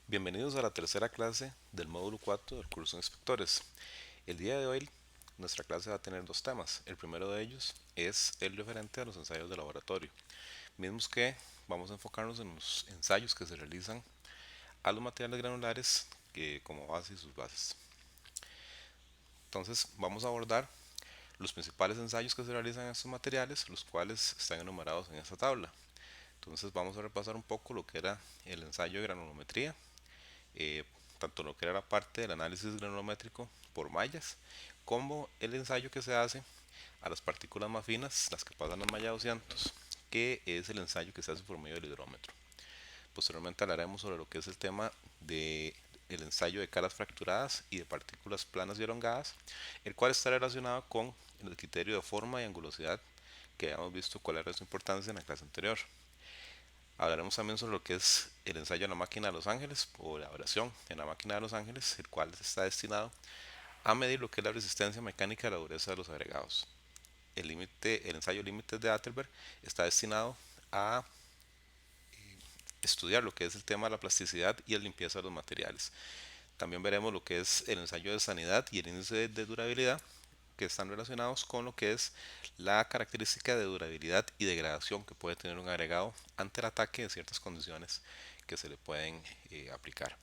Bienvenidos a la tercera clase del módulo 4 del curso de inspectores. El día de hoy nuestra clase va a tener dos temas. El primero de ellos es el referente a los ensayos de laboratorio, mismos que vamos a enfocarnos en los ensayos que se realizan a los materiales granulares como base y sus bases. Entonces vamos a abordar los principales ensayos que se realizan en estos materiales, los cuales están enumerados en esta tabla. Entonces vamos a repasar un poco lo que era el ensayo de granulometría, eh, tanto lo que era la parte del análisis granulométrico por mallas, como el ensayo que se hace a las partículas más finas, las que pasan la malla 200, que es el ensayo que se hace por medio del hidrómetro. Posteriormente hablaremos sobre lo que es el tema de el ensayo de caras fracturadas y de partículas planas y elongadas, el cual está relacionado con el criterio de forma y angulosidad que habíamos visto cuál era su importancia en la clase anterior. Hablaremos también sobre lo que es el ensayo en la máquina de Los Ángeles o la abrasión en la máquina de Los Ángeles, el cual está destinado a medir lo que es la resistencia mecánica a la dureza de los agregados. El ensayo límites de Atterberg está destinado a estudiar lo que es el tema de la plasticidad y la limpieza de los materiales. También veremos lo que es el ensayo de sanidad y el índice de durabilidad, que están relacionados con lo que es la característica de durabilidad y degradación que puede tener un agregado ante el ataque de ciertas condiciones que se le pueden aplicar.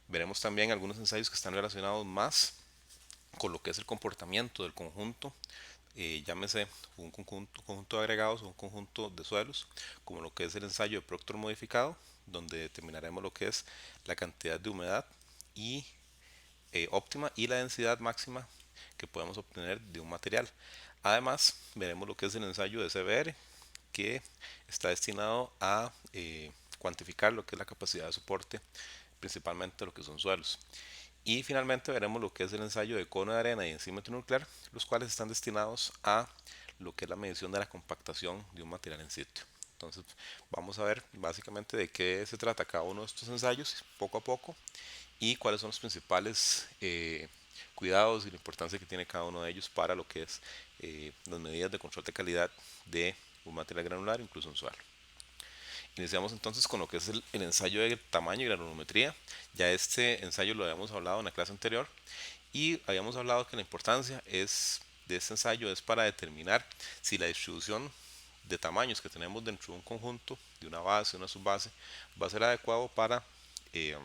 Veremos también algunos ensayos que están relacionados más con lo que es el comportamiento del conjunto, llámese conjunto de agregados o un conjunto de suelos, como lo que es el ensayo de Proctor modificado, donde determinaremos lo que es la cantidad de humedad y óptima y la densidad máxima que podemos obtener de un material. Además, veremos lo que es el ensayo de CBR, que está destinado a cuantificar lo que es la capacidad de soporte, principalmente lo que son suelos. Y finalmente veremos lo que es el ensayo de cono de arena y encímetro nuclear, los cuales están destinados a lo que es la medición de la compactación de un material en sitio. Entonces vamos a ver básicamente de qué se trata cada uno de estos ensayos poco a poco y cuáles son los principales cuidados y la importancia que tiene cada uno de ellos para lo que es las medidas de control de calidad de un material granular, incluso un suelo. Iniciamos entonces con lo que es el ensayo de tamaño y granulometría. Ya este ensayo lo habíamos hablado en la clase anterior y habíamos hablado que la importancia de este ensayo es para determinar si la distribución de tamaños que tenemos dentro de un conjunto, de una base, una subbase, va a ser adecuado para eh,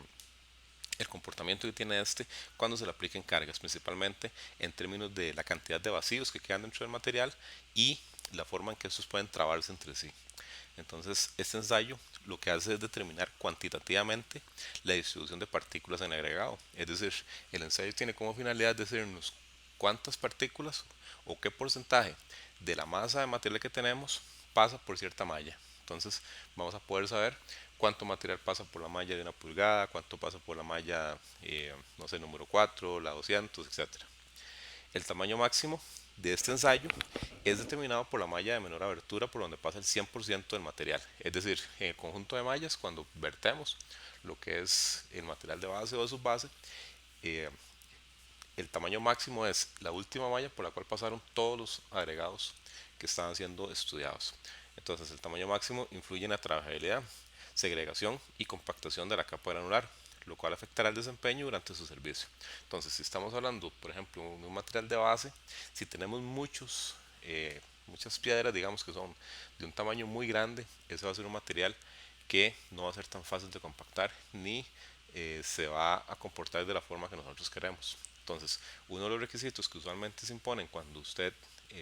el comportamiento que tiene este cuando se le apliquen cargas, principalmente en términos de la cantidad de vacíos que quedan dentro del material y la forma en que estos pueden trabarse entre sí. Entonces, este ensayo lo que hace es determinar cuantitativamente la distribución de partículas en el agregado. Es decir, el ensayo tiene como finalidad decirnos cuántas partículas o qué porcentaje de la masa de material que tenemos pasa por cierta malla. Entonces, vamos a poder saber cuánto material pasa por la malla de una pulgada, cuánto pasa por la malla, no sé, número 4, la 200, etcétera. El tamaño máximo de este ensayo es determinado por la malla de menor abertura por donde pasa el 100% del material. Es decir, en el conjunto de mallas, cuando vertemos lo que es el material de base o de subbase, eh, el tamaño máximo es la última malla por la cual pasaron todos los agregados que estaban siendo estudiados. Entonces, el tamaño máximo influye en la trabajabilidad, segregación y compactación de la capa granular, lo cual afectará el desempeño durante su servicio. Entonces, si estamos hablando, por ejemplo, de un material de base, si tenemos muchas piedras, digamos que son de un tamaño muy grande, ese va a ser un material que no va a ser tan fácil de compactar ni se va a comportar de la forma que nosotros queremos. Entonces, uno de los requisitos que usualmente se imponen cuando usted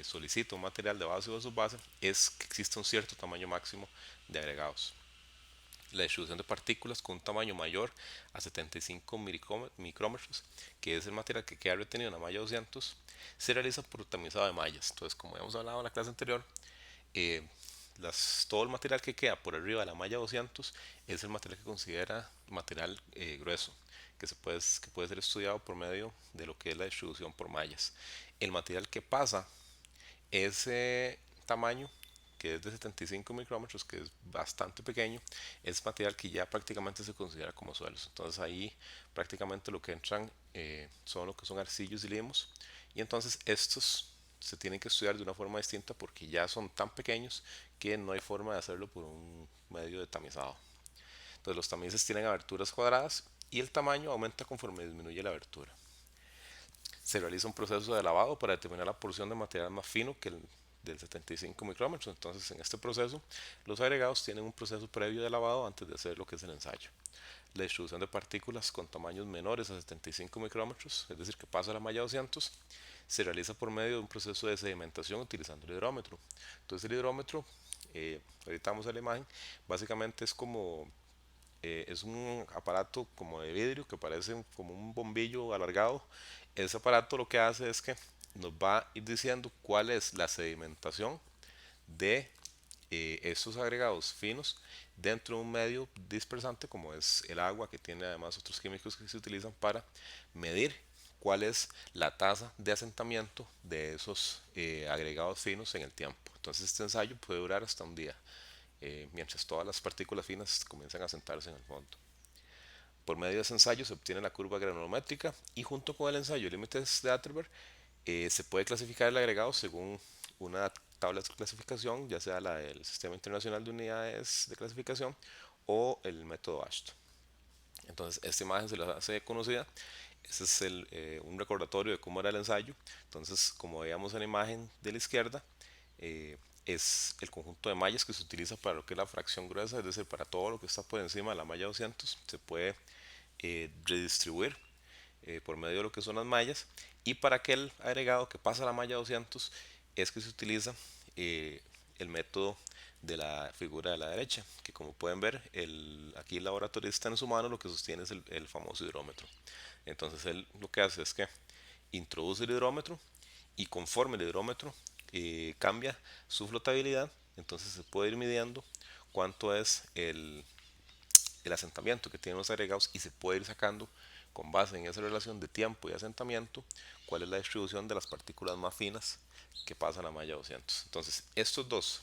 solicita un material de base o subbase es que exista un cierto tamaño máximo de agregados. La distribución de partículas con un tamaño mayor a 75 micrómetros, que es el material que queda retenido en la malla 200, se realiza por tamizado de mallas. Entonces, como hemos hablado en la clase anterior, eh, todo el material que queda por arriba de la malla 200 es el material que considera material grueso, que puede ser estudiado por medio de lo que es la distribución por mallas. El material que pasa ese tamaño, que es de 75 micrómetros, que es bastante pequeño, es material que ya prácticamente se considera como suelos. Entonces ahí prácticamente lo que entran son lo que son arcillos y limos. Y entonces estos se tienen que estudiar de una forma distinta porque ya son tan pequeños que no hay forma de hacerlo por un medio de tamizado. Entonces los tamices tienen aberturas cuadradas y el tamaño aumenta conforme disminuye la abertura. Se realiza un proceso de lavado para determinar la porción de material más fino que el del 75 micrómetros. Entonces, en este proceso, los agregados tienen un proceso previo de lavado antes de hacer lo que es el ensayo. La distribución de partículas con tamaños menores a 75 micrómetros, es decir, que pasa la malla 200, se realiza por medio de un proceso de sedimentación utilizando el hidrómetro. Entonces, el hidrómetro, ahorita vamos a la imagen, básicamente es un aparato como de vidrio que parece como un bombillo alargado. Ese aparato lo que hace es que nos va a ir diciendo cuál es la sedimentación de estos agregados finos dentro de un medio dispersante como es el agua, que tiene además otros químicos que se utilizan para medir cuál es la tasa de asentamiento de esos agregados finos en el tiempo. Entonces este ensayo puede durar hasta un día, mientras todas las partículas finas comienzan a asentarse en el fondo. Por medio de ese ensayo se obtiene la curva granulométrica y junto con el ensayo de límites de Atterberg se puede clasificar el agregado según una tabla de clasificación, ya sea la del Sistema Internacional de Unidades de Clasificación o el método ASHTO. Entonces, esta imagen se la hace conocida. Este es un recordatorio de cómo era el ensayo. Entonces, como veíamos en la imagen de la izquierda, es el conjunto de mallas que se utiliza para lo que es la fracción gruesa, es decir, para todo lo que está por encima de la malla 200, se puede redistribuir por medio de lo que son las mallas, y para aquel agregado que pasa la malla 200 es que se utiliza el método de la figura de la derecha, que como pueden ver aquí el laboratorista en su mano lo que sostiene es el famoso hidrómetro. Entonces él lo que hace es que introduce el hidrómetro y conforme el hidrómetro cambia su flotabilidad, entonces se puede ir midiendo cuánto es el asentamiento que tienen los agregados y se puede ir sacando con base en esa relación de tiempo y asentamiento cuál es la distribución de las partículas más finas que pasan a la malla 200. Entonces estos dos,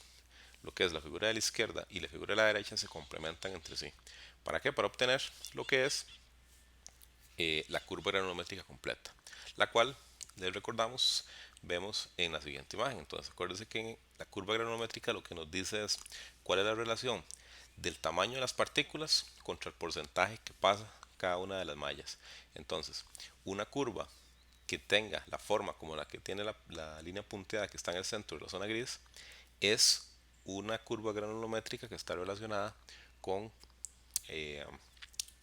lo que es la figura de la izquierda y la figura de la derecha, se complementan entre sí. ¿Para qué? Para obtener lo que es la curva granulométrica completa, la cual, les recordamos, vemos en la siguiente imagen. Entonces acuérdense que en la curva granulométrica lo que nos dice es cuál es la relación del tamaño de las partículas contra el porcentaje que pasa cada una de las mallas. Entonces, una curva que tenga la forma como la que tiene la línea punteada que está en el centro de la zona gris es una curva granulométrica que está relacionada con eh,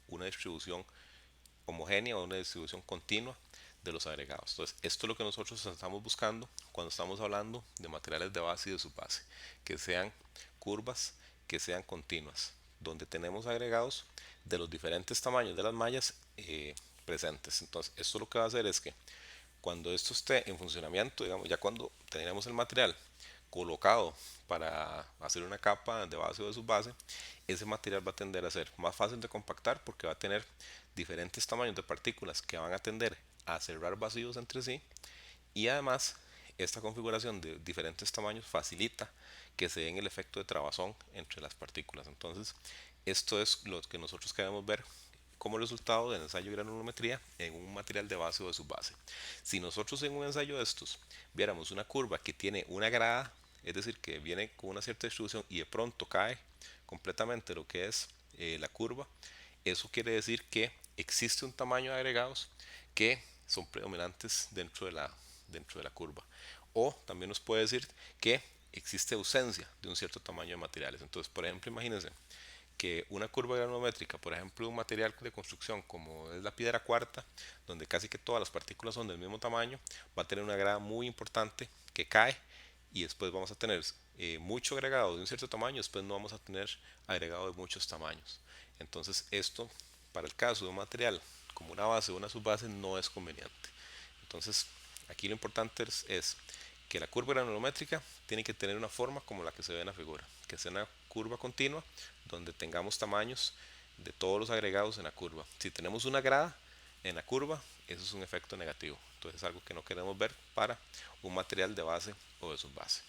una distribución homogénea o una distribución continua de los agregados. Entonces, esto es lo que nosotros estamos buscando cuando estamos hablando de materiales de base y de subbase, que sean curvas, que sean continuas, donde tenemos agregados de los diferentes tamaños de las mallas presentes. Entonces, esto lo que va a hacer es que cuando esto esté en funcionamiento, digamos, ya cuando tengamos el material colocado para hacer una capa de base o de subbase, ese material va a tender a ser más fácil de compactar porque va a tener diferentes tamaños de partículas que van a tender a cerrar vacíos entre sí, y además esta configuración de diferentes tamaños facilita que se den el efecto de trabazón entre las partículas. Entonces, esto es lo que nosotros queremos ver como resultado del ensayo de granulometría en un material de base o de subbase. Si nosotros en un ensayo de estos viéramos una curva que tiene una grada, es decir, que viene con una cierta distribución y de pronto cae completamente lo que es la curva, eso quiere decir que existe un tamaño de agregados que son predominantes dentro de la curva. O también nos puede decir que existe ausencia de un cierto tamaño de materiales. Entonces, por ejemplo, imagínense que una curva granulométrica, por ejemplo, un material de construcción como es la piedra cuarta, donde casi que todas las partículas son del mismo tamaño, va a tener una grada muy importante que cae, y después vamos a tener mucho agregado de un cierto tamaño, después no vamos a tener agregado de muchos tamaños. Entonces esto, para el caso de un material como una base o una subbase, no es conveniente. Entonces aquí lo importante es que la curva granulométrica tiene que tener una forma como la que se ve en la figura, que sea una curva continua donde tengamos tamaños de todos los agregados en la curva. Si tenemos una grada en la curva, eso es un efecto negativo. Entonces es algo que no queremos ver para un material de base o de subbase.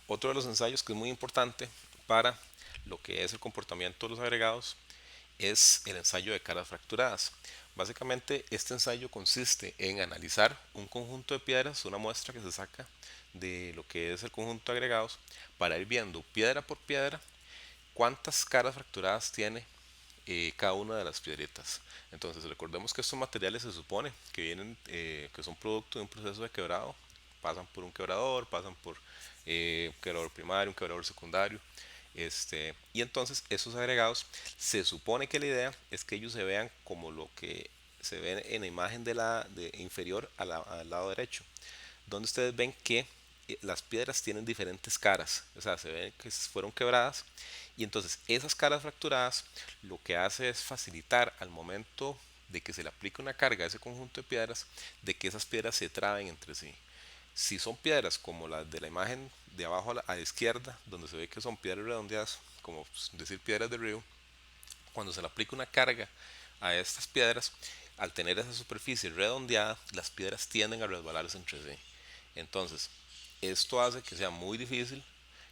Otro de los ensayos que es muy importante para lo que es el comportamiento de los agregados es el ensayo de caras fracturadas. Básicamente este ensayo consiste en analizar un conjunto de piedras, una muestra que se saca de lo que es el conjunto de agregados, para ir viendo piedra por piedra cuántas caras fracturadas tiene cada una de las piedritas. Entonces recordemos que estos materiales se supone que vienen, que son producto de un proceso de quebrado, pasan por un quebrador, pasan por un quebrador primario, un quebrador secundario, y entonces esos agregados, se supone que la idea es que ellos se vean como lo que se ve en la imagen inferior al lado derecho, donde ustedes ven que las piedras tienen diferentes caras, o sea, se ven que fueron quebradas, y entonces esas caras fracturadas lo que hace es facilitar al momento de que se le aplique una carga a ese conjunto de piedras, de que esas piedras se traben entre sí. Si son piedras como las de la imagen de abajo a la izquierda, donde se ve que son piedras redondeadas, como decir piedras de río, cuando se le aplica una carga a estas piedras, al tener esa superficie redondeada, las piedras tienden a resbalarse entre sí. Entonces, esto hace que sea muy difícil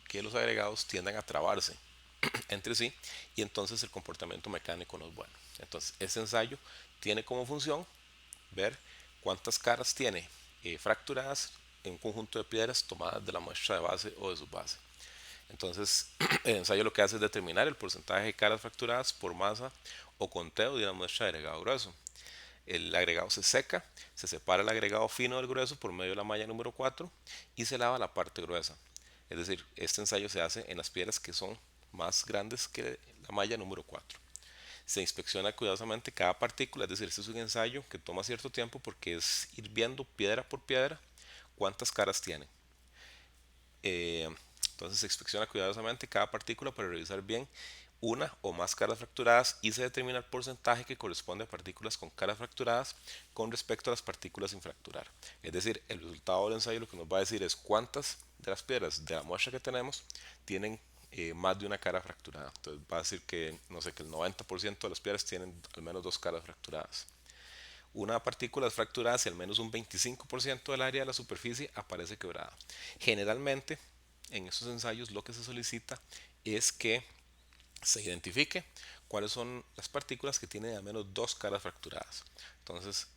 que los agregados tiendan a trabarse entre sí, y entonces el comportamiento mecánico no es bueno. Entonces, este ensayo tiene como función ver cuántas caras tiene fracturadas en un conjunto de piedras tomadas de la muestra de base o de subbase. Entonces, el ensayo lo que hace es determinar el porcentaje de caras fracturadas por masa o conteo de una muestra de agregado grueso. El agregado se seca, se separa el agregado fino del grueso por medio de la malla número 4 y se lava la parte gruesa. Es decir, este ensayo se hace en las piedras que son más grandes que la malla número 4. Se inspecciona cuidadosamente cada partícula, es decir, este es un ensayo que toma cierto tiempo porque es ir viendo piedra por piedra cuántas caras tiene. Eh, entonces se inspecciona cuidadosamente cada partícula para revisar bien una o más caras fracturadas y se determina el porcentaje que corresponde a partículas con caras fracturadas con respecto a las partículas sin fracturar. Es decir, el resultado del ensayo lo que nos va a decir es cuántas de las piedras de la muestra que tenemos tienen más de una cara fracturada. Entonces va a decir que, no sé, que el 90% de las piedras tienen al menos dos caras fracturadas. Una partícula es fracturada si al menos un 25% del área de la superficie aparece quebrada. Generalmente, en estos ensayos lo que se solicita es que se identifique cuáles son las partículas que tienen al menos dos caras fracturadas. Entonces,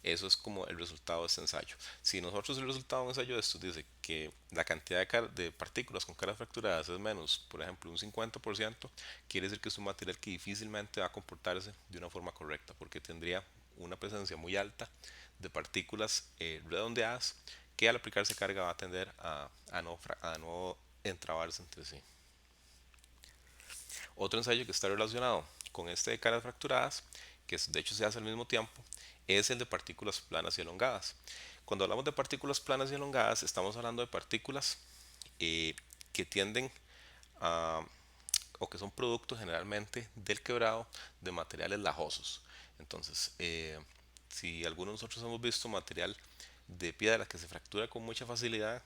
eso es como el resultado de este ensayo. Si nosotros el resultado de un ensayo de estos dice que la cantidad de partículas con caras fracturadas es menos, por ejemplo, un 50%, quiere decir que es un material que difícilmente va a comportarse de una forma correcta, porque tendría una presencia muy alta de partículas redondeadas que al aplicarse carga va a tender a no entrabarse entre sí. Otro ensayo que está relacionado con este de caras fracturadas, que de hecho se hace al mismo tiempo, es el de partículas planas y elongadas. Cuando hablamos de partículas planas y elongadas, estamos hablando de partículas eh, que tienden a, o que son productos generalmente del quebrado de materiales lajosos. Entonces, si algunos de nosotros hemos visto material de piedra que se fractura con mucha facilidad,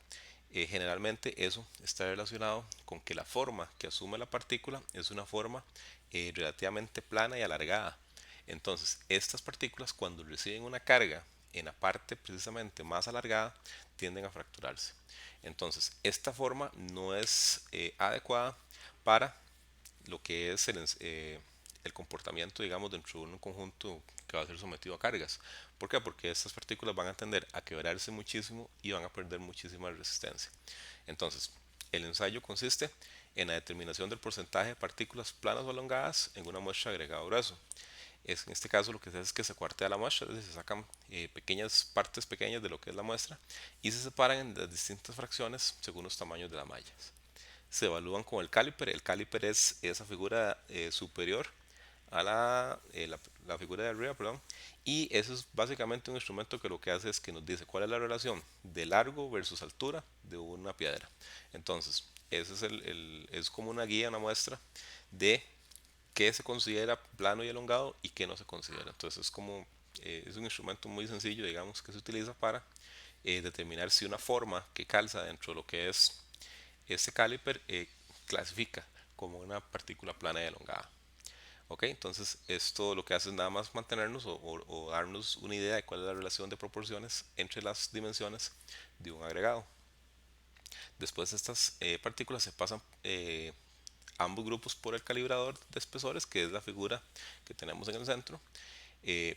generalmente eso está relacionado con que la forma que asume la partícula es una forma relativamente plana y alargada. Entonces, estas partículas cuando reciben una carga en la parte precisamente más alargada tienden a fracturarse. Entonces, esta forma no es adecuada para lo que es el comportamiento, digamos, dentro de un conjunto que va a ser sometido a cargas. ¿Por qué? Porque estas partículas van a tender a quebrarse muchísimo y van a perder muchísima resistencia. Entonces, el ensayo consiste en la determinación del porcentaje de partículas planas o elongadas en una muestra de agregado grueso. En este caso lo que se hace es que se cuartea la muestra, es decir, se sacan pequeñas partes pequeñas de lo que es la muestra y se separan en las distintas fracciones según los tamaños de las mallas. Se evalúan con el caliper. El caliper es esa figura superior a la figura de arriba, perdón. Y eso es básicamente un instrumento que lo que hace es que nos dice cuál es la relación de largo versus altura de una piedra. Entonces, ese es, es como una guía, una muestra de qué se considera plano y elongado y qué no se considera. Entonces, es un instrumento muy sencillo, digamos, que se utiliza para determinar si una forma que calza dentro de lo que es este caliper clasifica como una partícula plana y elongada. Ok, entonces esto lo que hace es nada más mantenernos o darnos una idea de cuál es la relación de proporciones entre las dimensiones de un agregado. Después estas partículas se pasan ambos grupos por el calibrador de espesores, que es la figura que tenemos en el centro,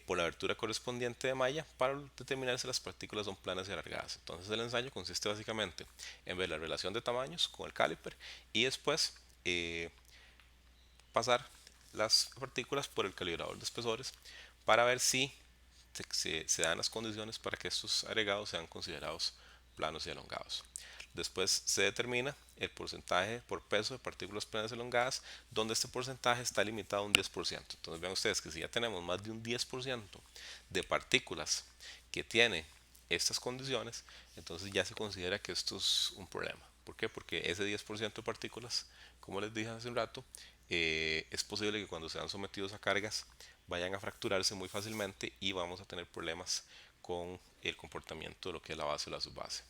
por la abertura correspondiente de malla para determinar si las partículas son planas y alargadas. Entonces el ensayo consiste básicamente en ver la relación de tamaños con el caliper y después pasar las partículas por el calibrador de espesores para ver si se dan las condiciones para que estos agregados sean considerados planos y elongados. Después se determina el porcentaje por peso de partículas planas y elongadas, donde este porcentaje está limitado a un 10%. Entonces vean ustedes que si ya tenemos más de un 10% de partículas que tiene estas condiciones, entonces ya se considera que esto es un problema. ¿Por qué? Porque ese 10% de partículas, como les dije hace un rato, es posible que cuando sean sometidos a cargas vayan a fracturarse muy fácilmente y vamos a tener problemas con el comportamiento de lo que es la base o la subbase.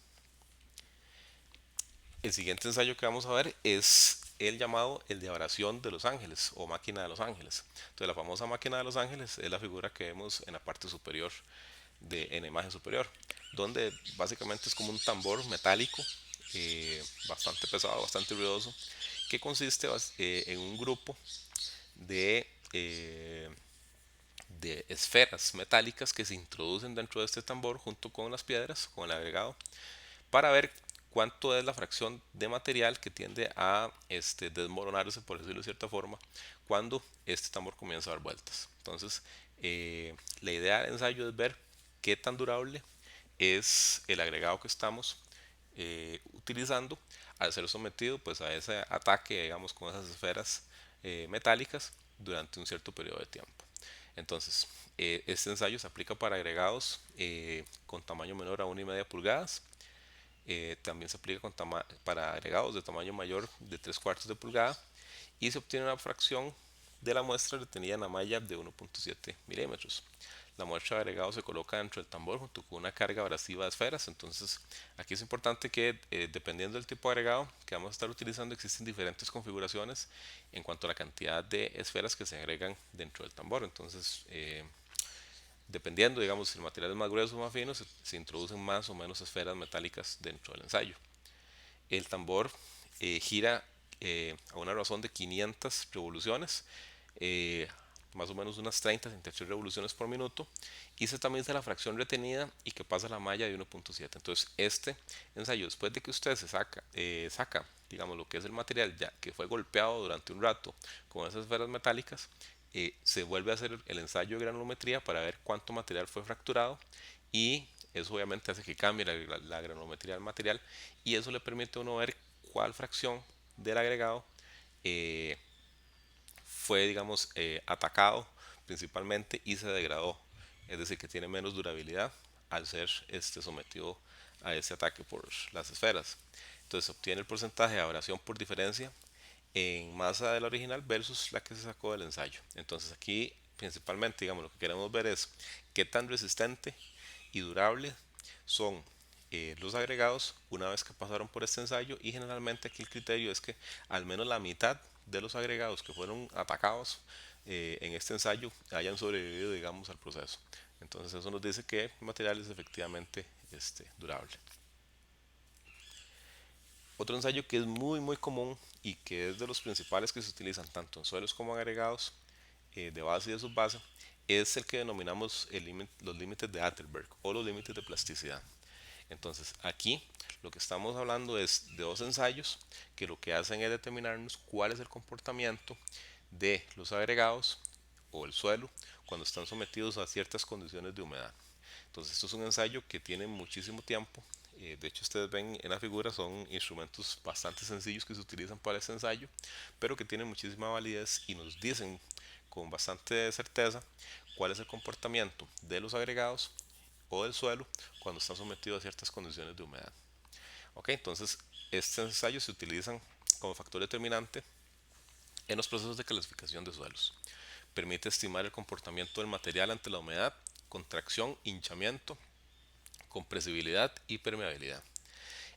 El siguiente ensayo que vamos a ver es el llamado el de abrasión de los ángeles o máquina de los ángeles. Entonces la famosa máquina de los ángeles es la figura que vemos en la parte superior en la imagen superior, donde básicamente es como un tambor metálico bastante pesado, bastante ruidoso, que consiste en un grupo de, eh, de esferas metálicas que se introducen dentro de este tambor junto con las piedras, con el agregado, para ver cuánto es la fracción de material que tiende a desmoronarse, por decirlo de cierta forma, cuando este tambor comienza a dar vueltas. Entonces, la idea del ensayo es ver qué tan durable es el agregado que estamos utilizando al ser sometido pues, a ese ataque, digamos, con esas esferas metálicas durante un cierto periodo de tiempo. Entonces, este ensayo se aplica para agregados con tamaño menor a 1,5 pulgadas. También se aplica para agregados de tamaño mayor de 3/4 de pulgada y se obtiene una fracción de la muestra retenida en la malla de 1,7 milímetros. La muestra de agregado se coloca dentro del tambor junto con una carga abrasiva de esferas. Entonces, aquí es importante que dependiendo del tipo de agregado que vamos a estar utilizando, existen diferentes configuraciones en cuanto a la cantidad de esferas que se agregan dentro del tambor. Entonces, dependiendo, digamos, si el material es más grueso o más fino, se introducen más o menos esferas metálicas dentro del ensayo. El tambor gira a una razón de 500 revoluciones, eh, más o menos unas 30-33 revoluciones por minuto, y se tamiza la fracción retenida y que pasa la malla de 1,7. Entonces, este ensayo, después de que usted saca, digamos, lo que es el material ya que fue golpeado durante un rato con esas esferas metálicas, se vuelve a hacer el ensayo de granulometría para ver cuánto material fue fracturado y eso obviamente hace que cambie la granulometría del material y eso le permite a uno ver cuál fracción del agregado eh, fue, digamos, atacado principalmente y se degradó, es decir, que tiene menos durabilidad al ser sometido a ese ataque por las esferas. Entonces se obtiene el porcentaje de abrasión por diferencia en masa de la original versus la que se sacó del ensayo. Entonces aquí principalmente, digamos, lo que queremos ver es qué tan resistente y durable son los agregados una vez que pasaron por este ensayo y generalmente aquí el criterio es que al menos la mitad de los agregados que fueron atacados en este ensayo hayan sobrevivido, digamos, al proceso. Entonces eso nos dice que el material es efectivamente durable. Otro ensayo que es muy común y que es de los principales que se utilizan tanto en suelos como en agregados de base y de subbase es el que denominamos los límites de Atterberg o los límites de plasticidad. Entonces aquí lo que estamos hablando es de dos ensayos que lo que hacen es determinarnos cuál es el comportamiento de los agregados o el suelo cuando están sometidos a ciertas condiciones de humedad. Entonces esto es un ensayo que tiene muchísimo tiempo. De hecho ustedes ven en la figura son instrumentos bastante sencillos que se utilizan para este ensayo, pero que tienen muchísima validez y nos dicen con bastante certeza cuál es el comportamiento de los agregados o del suelo cuando están sometidos a ciertas condiciones de humedad. Ok, entonces estos ensayos se utilizan como factor determinante en los procesos de clasificación de suelos. Permite estimar el comportamiento del material ante la humedad, contracción, hinchamiento, compresibilidad y permeabilidad.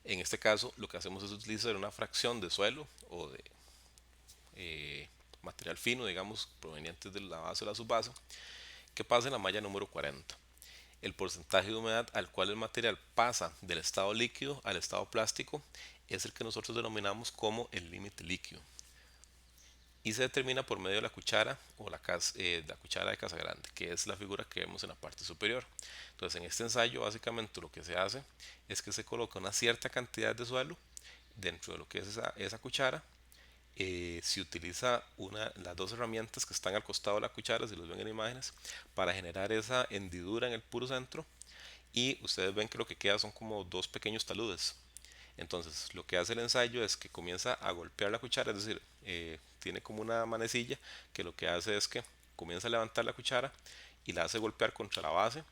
En este caso, lo que hacemos es utilizar una fracción de suelo o de material fino, digamos, proveniente de la base o la subbase, que pasa en la malla número 40. El porcentaje de humedad al cual el material pasa del estado líquido al estado plástico es el que nosotros denominamos como el límite líquido y se determina por medio de la cuchara o la cuchara de casa grande, que es la figura que vemos en la parte superior. Entonces en este ensayo básicamente lo que se hace es que se coloca una cierta cantidad de suelo dentro de lo que es esa cuchara se utiliza las dos herramientas que están al costado de la cuchara, si los ven en imágenes, para generar esa hendidura en el puro centro, y ustedes ven que lo que queda son como dos pequeños taludes. Entonces, lo que hace el ensayo es que comienza a golpear la cuchara, es decir, tiene como una manecilla que lo que hace es que comienza a levantar la cuchara y la hace golpear contra la base,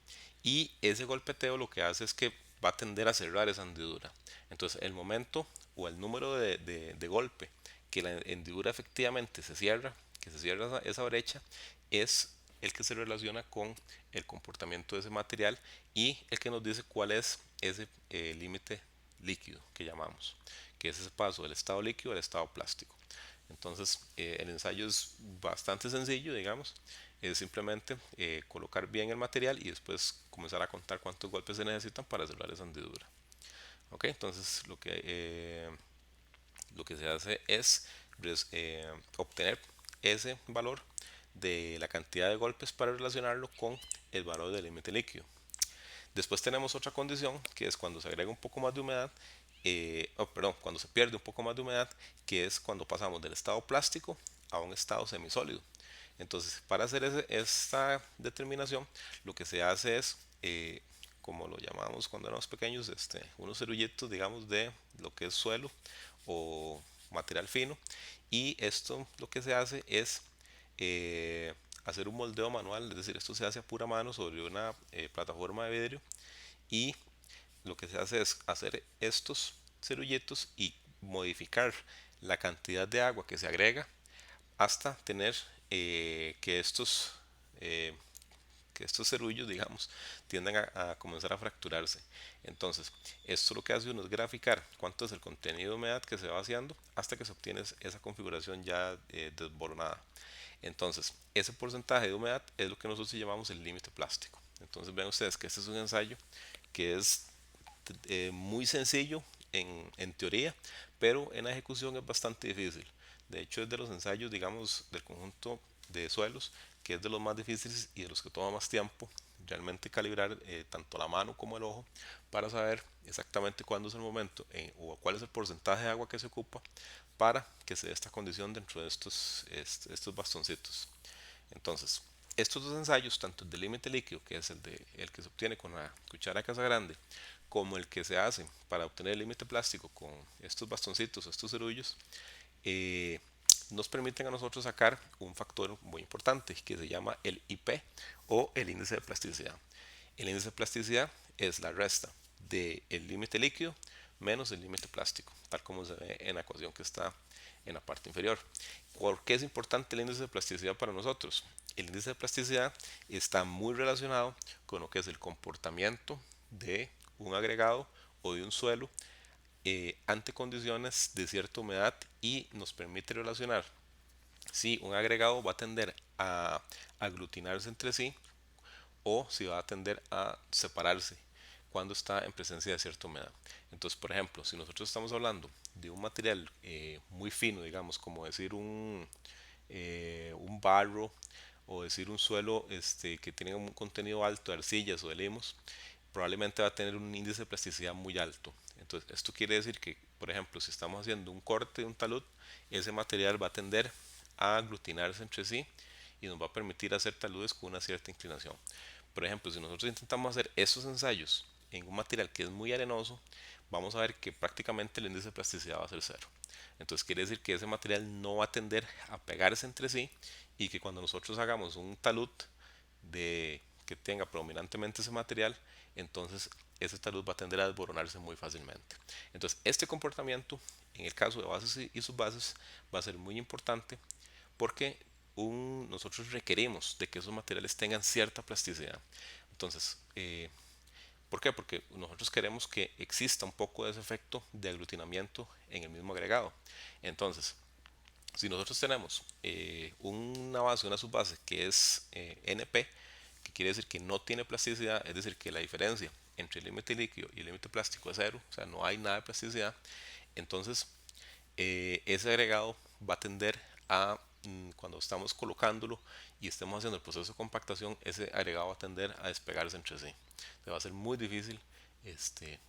y ese golpeteo lo que hace es que va a tender a cerrar esa hendidura. Entonces, el momento o el número de golpe que la hendidura efectivamente se cierra, que se cierra esa brecha, es el que se relaciona con el comportamiento de ese material y el que nos dice cuál es ese límite líquido que llamamos, que es ese paso del estado líquido al estado plástico. Entonces, el ensayo es bastante sencillo, digamos, es simplemente colocar bien el material y después comenzar a contar cuántos golpes se necesitan para cerrar esa hendidura. Ok, entonces lo que se hace es obtener ese valor de la cantidad de golpes para relacionarlo con el valor del límite líquido. Después tenemos otra condición que es cuando se agrega un poco más de humedad, perdón, cuando se pierde un poco más de humedad, que es cuando pasamos del estado plástico a un estado semisólido. Entonces, para hacer esta determinación, lo que se hace es, como lo llamamos cuando éramos pequeños, unos cerullitos, digamos, de lo que es suelo o material fino. Y esto lo que se hace es hacer un moldeo manual, es decir, esto se hace a pura mano sobre una plataforma de vidrio, y lo que se hace es hacer estos cerullitos y modificar la cantidad de agua que se agrega hasta tener eh, que estos cerullos, digamos, tiendan a comenzar a fracturarse. Entonces, esto lo que hace uno es graficar cuánto es el contenido de humedad que se va vaciando hasta que se obtiene esa configuración ya desboronada. Entonces, ese porcentaje de humedad es lo que nosotros llamamos el límite plástico. Entonces, ven ustedes que este es un ensayo que es muy sencillo en teoría, pero en la ejecución es bastante difícil. De hecho, es de los ensayos, digamos, del conjunto de suelos, que es de los más difíciles y de los que toma más tiempo realmente calibrar tanto la mano como el ojo para saber exactamente cuándo es el momento o cuál es el porcentaje de agua que se ocupa para que se dé esta condición dentro de estos bastoncitos. Entonces, estos dos ensayos, tanto el de límite líquido, que es el que se obtiene con la cuchara de casa grande, como el que se hace para obtener el límite plástico con estos bastoncitos, estos cerullos, eh, nos permiten a nosotros sacar un factor muy importante que se llama el IP o el índice de plasticidad. El índice de plasticidad es la resta del límite líquido menos el límite plástico, tal como se ve en la ecuación que está en la parte inferior. ¿Por qué es importante el índice de plasticidad para nosotros? El índice de plasticidad está muy relacionado con lo que es el comportamiento de un agregado o de un suelo ante condiciones de cierta humedad, y nos permite relacionar si un agregado va a tender a aglutinarse entre sí o si va a tender a separarse cuando está en presencia de cierta humedad. Entonces, por ejemplo, si nosotros estamos hablando de un material muy fino, digamos, como decir un barro, o decir un suelo que tiene un contenido alto de arcillas o de limos, probablemente va a tener un índice de plasticidad muy alto. Entonces, esto quiere decir que, por ejemplo, si estamos haciendo un corte de un talud, ese material va a tender a aglutinarse entre sí y nos va a permitir hacer taludes con una cierta inclinación. Por ejemplo, si nosotros intentamos hacer esos ensayos en un material que es muy arenoso, vamos a ver que prácticamente el índice de plasticidad va a ser cero. Entonces quiere decir que ese material no va a tender a pegarse entre sí, y que cuando nosotros hagamos un talud que tenga predominantemente ese material, entonces ese talud va a tender a desboronarse muy fácilmente. Entonces este comportamiento en el caso de bases y subbases va a ser muy importante, porque nosotros requerimos de que esos materiales tengan cierta plasticidad. Entonces, ¿por qué? Porque nosotros queremos que exista un poco de ese efecto de aglutinamiento en el mismo agregado. Entonces, si nosotros tenemos una base, una subbase que es NP, que quiere decir que no tiene plasticidad, es decir, que la diferencia entre el límite líquido y el límite plástico es cero, o sea, no hay nada de plasticidad, entonces ese agregado va a tender a, cuando estamos colocándolo y estemos haciendo el proceso de compactación, ese agregado va a tender a despegarse entre sí. Se va a ser muy difícil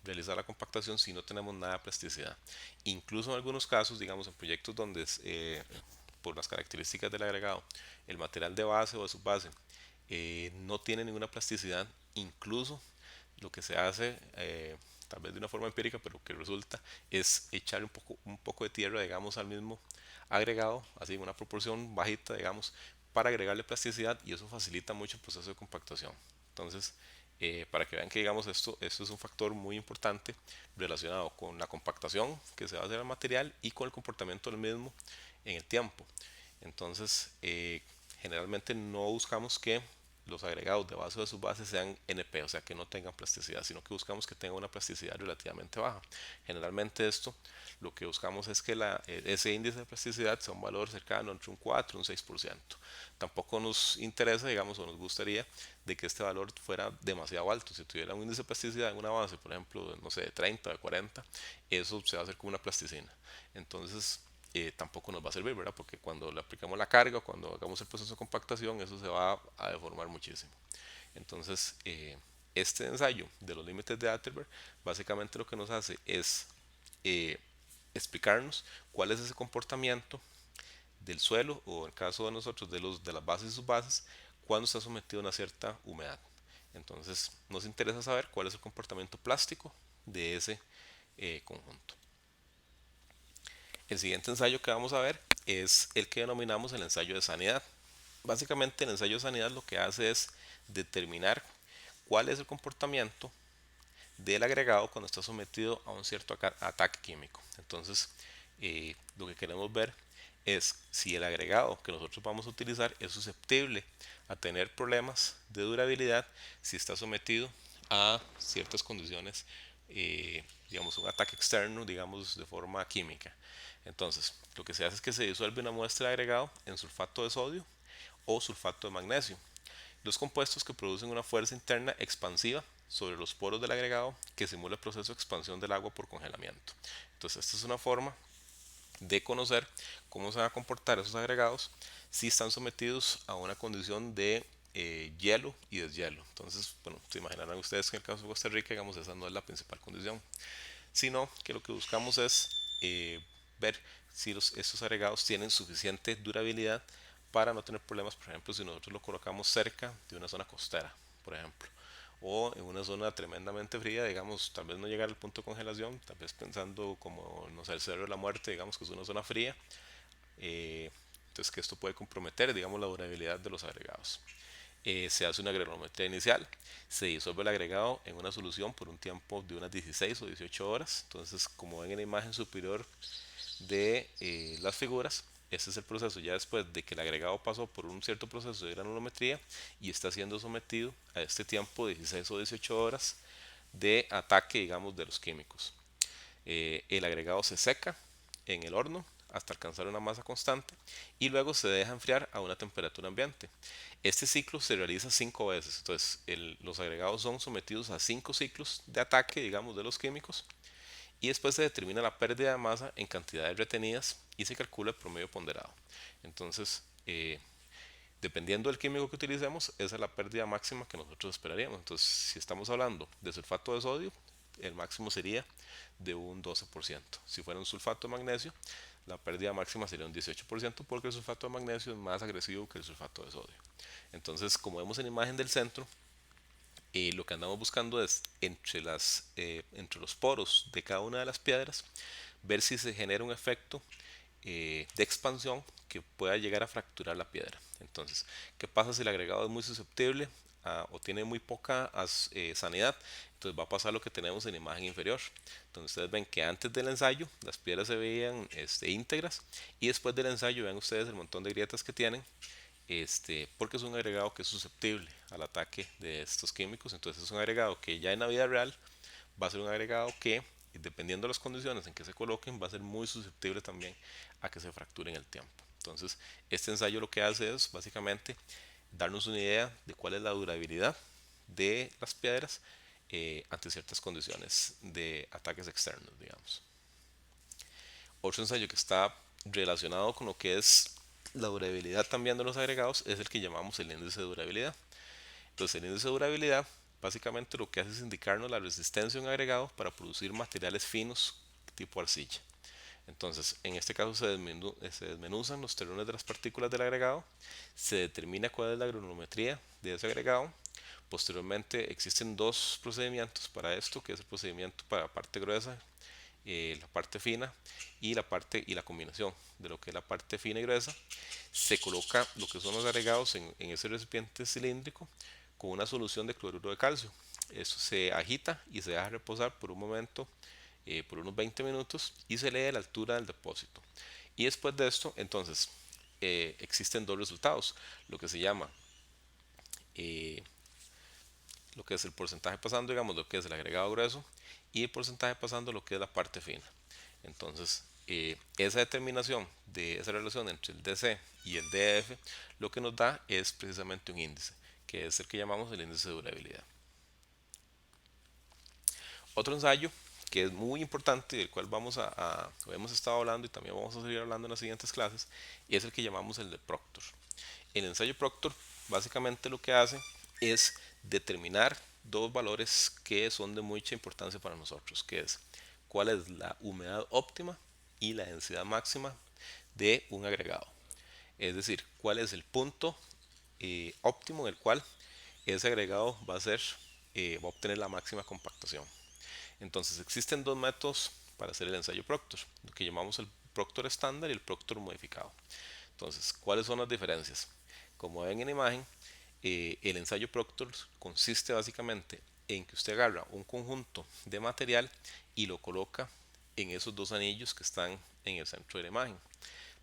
realizar la compactación si no tenemos nada de plasticidad. Incluso en algunos casos, digamos en proyectos donde por las características del agregado, el material de base o de subbase no tiene ninguna plasticidad, incluso lo que se hace, tal vez de una forma empírica, pero que resulta, es echarle un poco de tierra, digamos, al mismo agregado, así en una proporción bajita, digamos, para agregarle plasticidad y eso facilita mucho el proceso de compactación. Entonces, para que vean que digamos esto es un factor muy importante relacionado con la compactación que se va a hacer al material y con el comportamiento del mismo en el tiempo. Entonces, generalmente no buscamos que los agregados de base o de subbase sean NP, o sea que no tengan plasticidad, sino que buscamos que tengan una plasticidad relativamente baja. Generalmente esto lo que buscamos es que ese índice de plasticidad sea un valor cercano entre un 4 y un 6%. Tampoco nos interesa, digamos, o nos gustaría de que este valor fuera demasiado alto. Si tuviera un índice de plasticidad en una base, por ejemplo, no sé, de 30 o de 40, eso se va a hacer como una plasticina. Entonces, tampoco nos va a servir, ¿verdad? Porque cuando le aplicamos la carga, cuando hagamos el proceso de compactación, eso se va a deformar muchísimo. Entonces, este ensayo de los límites de Atterberg, básicamente lo que nos hace es eh, explicarnos cuál es ese comportamiento del suelo, o en el caso de nosotros, de las bases y subbases, cuando está sometido a una cierta humedad. Entonces, nos interesa saber cuál es el comportamiento plástico de ese conjunto. El siguiente ensayo que vamos a ver es el que denominamos el ensayo de sanidad. Básicamente el ensayo de sanidad lo que hace es determinar cuál es el comportamiento del agregado cuando está sometido a un cierto ataque químico. Entonces, lo que queremos ver es si el agregado que nosotros vamos a utilizar es susceptible a tener problemas de durabilidad si está sometido a ciertas condiciones, digamos un ataque externo, digamos de forma química. Entonces, lo que se hace es que se disuelve una muestra de agregado en sulfato de sodio o sulfato de magnesio, dos compuestos que producen una fuerza interna expansiva sobre los poros del agregado que simula el proceso de expansión del agua por congelamiento. Entonces, esta es una forma de conocer cómo se van a comportar esos agregados si están sometidos a una condición de hielo y deshielo. Entonces, bueno, se imaginarán ustedes que en el caso de Costa Rica, digamos, esa no es la principal condición, sino que lo que buscamos es ver si estos agregados tienen suficiente durabilidad para no tener problemas, por ejemplo, si nosotros lo colocamos cerca de una zona costera, por ejemplo, o en una zona tremendamente fría, digamos, tal vez no llegar al punto de congelación, tal vez pensando como, no sé, el Cerro de la Muerte, digamos que es una zona fría, eh, entonces que esto puede comprometer, digamos, la durabilidad de los agregados. Se hace una granulometría inicial, se disuelve el agregado en una solución por un tiempo de unas 16 o 18 horas, entonces como ven en la imagen superior de las figuras, este es el proceso ya después de que el agregado pasó por un cierto proceso de granulometría y está siendo sometido a este tiempo de 16 o 18 horas de ataque, digamos, de los químicos. El agregado se seca en el horno hasta alcanzar una masa constante y luego se deja enfriar a una temperatura ambiente. Este ciclo se realiza 5 veces, entonces los agregados son sometidos a 5 ciclos de ataque, digamos, de los químicos y después se determina la pérdida de masa en cantidades retenidas y se calcula el promedio ponderado. Entonces, dependiendo del químico que utilicemos, esa es la pérdida máxima que nosotros esperaríamos. Entonces, si estamos hablando de sulfato de sodio, el máximo sería de un 12%. Si fuera un sulfato de magnesio, la pérdida máxima sería un 18% porque el sulfato de magnesio es más agresivo que el sulfato de sodio. Entonces, como vemos en la imagen del centro, lo que andamos buscando es entre los poros de cada una de las piedras ver si se genera un efecto de expansión que pueda llegar a fracturar la piedra. Entonces, ¿qué pasa si el agregado es muy susceptible o tiene muy poca sanidad? Entonces va a pasar lo que tenemos en la imagen inferior. Entonces ustedes ven que antes del ensayo las piedras se veían íntegras y después del ensayo ven ustedes el montón de grietas que tienen, porque es un agregado que es susceptible al ataque de estos químicos. Entonces es un agregado que ya en la vida real va a ser un agregado que, dependiendo de las condiciones en que se coloquen, va a ser muy susceptible también a que se fracture en el tiempo. Entonces, este ensayo lo que hace es básicamente darnos una idea de cuál es la durabilidad de las piedras ante ciertas condiciones de ataques externos, digamos. Otro ensayo que está relacionado con lo que es la durabilidad también de los agregados es el que llamamos el índice de durabilidad. Entonces, el índice de durabilidad básicamente lo que hace es indicarnos la resistencia de un agregado para producir materiales finos tipo arcilla. Entonces, en este caso se desmenuzan los terrenos de las partículas del agregado, se determina cuál es la granulometría de ese agregado. Posteriormente existen dos procedimientos para esto, que es el procedimiento para la parte gruesa, la parte fina y la combinación de lo que es la parte fina y gruesa. Se coloca lo que son los agregados en ese recipiente cilíndrico con una solución de cloruro de calcio. Esto se agita y se deja reposar por un momento, por unos 20 minutos, y se lee la altura del depósito. Y después de esto, entonces, existen dos resultados, lo que se llama eh, lo que es el porcentaje pasando, digamos, lo que es el agregado grueso, y el porcentaje pasando lo que es la parte fina. Entonces, esa determinación de esa relación entre el DC y el DF lo que nos da es precisamente un índice, que es el que llamamos el índice de durabilidad. Otro ensayo que es muy importante, del cual hemos estado hablando y también vamos a seguir hablando en las siguientes clases, y es el que llamamos el de Proctor. El ensayo Proctor básicamente lo que hace es determinar dos valores que son de mucha importancia para nosotros, que es cuál es la humedad óptima y la densidad máxima de un agregado. Es decir, cuál es el punto óptimo en el cual ese agregado va a obtener la máxima compactación. Entonces existen dos métodos para hacer el ensayo Proctor, lo que llamamos el Proctor estándar y el Proctor modificado. Entonces, ¿cuáles son las diferencias? Como ven en la imagen, el ensayo Proctor consiste básicamente en que usted agarra un conjunto de material y lo coloca en esos dos anillos que están en el centro de la imagen.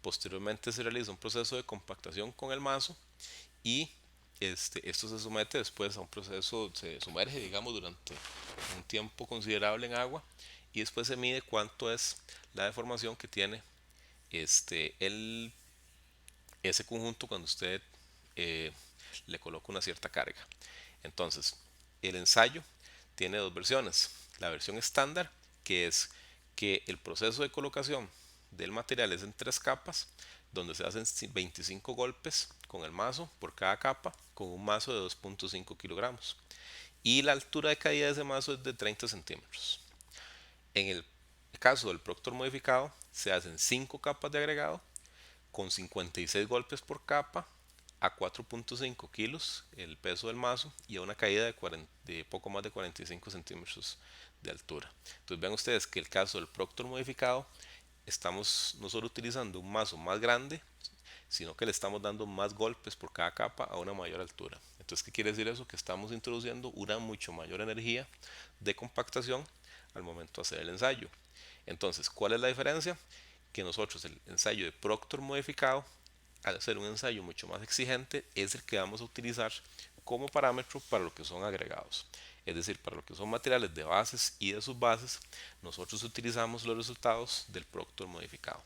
Posteriormente se realiza un proceso de compactación con el mazo y esto se somete después a un proceso, se sumerge, digamos, durante un tiempo considerable en agua y después se mide cuánto es la deformación que tiene ese conjunto cuando usted eh, le coloca una cierta carga. Entonces, el ensayo tiene dos versiones. La versión estándar, que es que el proceso de colocación del material es en tres capas, donde se hacen 25 golpes con el mazo por cada capa, con un mazo de 2.5 kilogramos. Y la altura de caída de ese mazo es de 30 centímetros. En el caso del Proctor modificado, se hacen 5 capas de agregado con 56 golpes por capa a 4.5 kilos el peso del mazo y a una caída de poco más de 45 centímetros de altura. Entonces vean ustedes que el caso del Proctor modificado estamos no solo utilizando un mazo más grande, sino que le estamos dando más golpes por cada capa a una mayor altura. Entonces, ¿qué quiere decir eso? Que estamos introduciendo una mucho mayor energía de compactación al momento de hacer el ensayo. Entonces, ¿cuál es la diferencia? Que nosotros el ensayo de Proctor modificado, al ser un ensayo mucho más exigente, es el que vamos a utilizar como parámetro para lo que son agregados. Es decir, para lo que son materiales de bases y de subbases, nosotros utilizamos los resultados del Proctor modificado.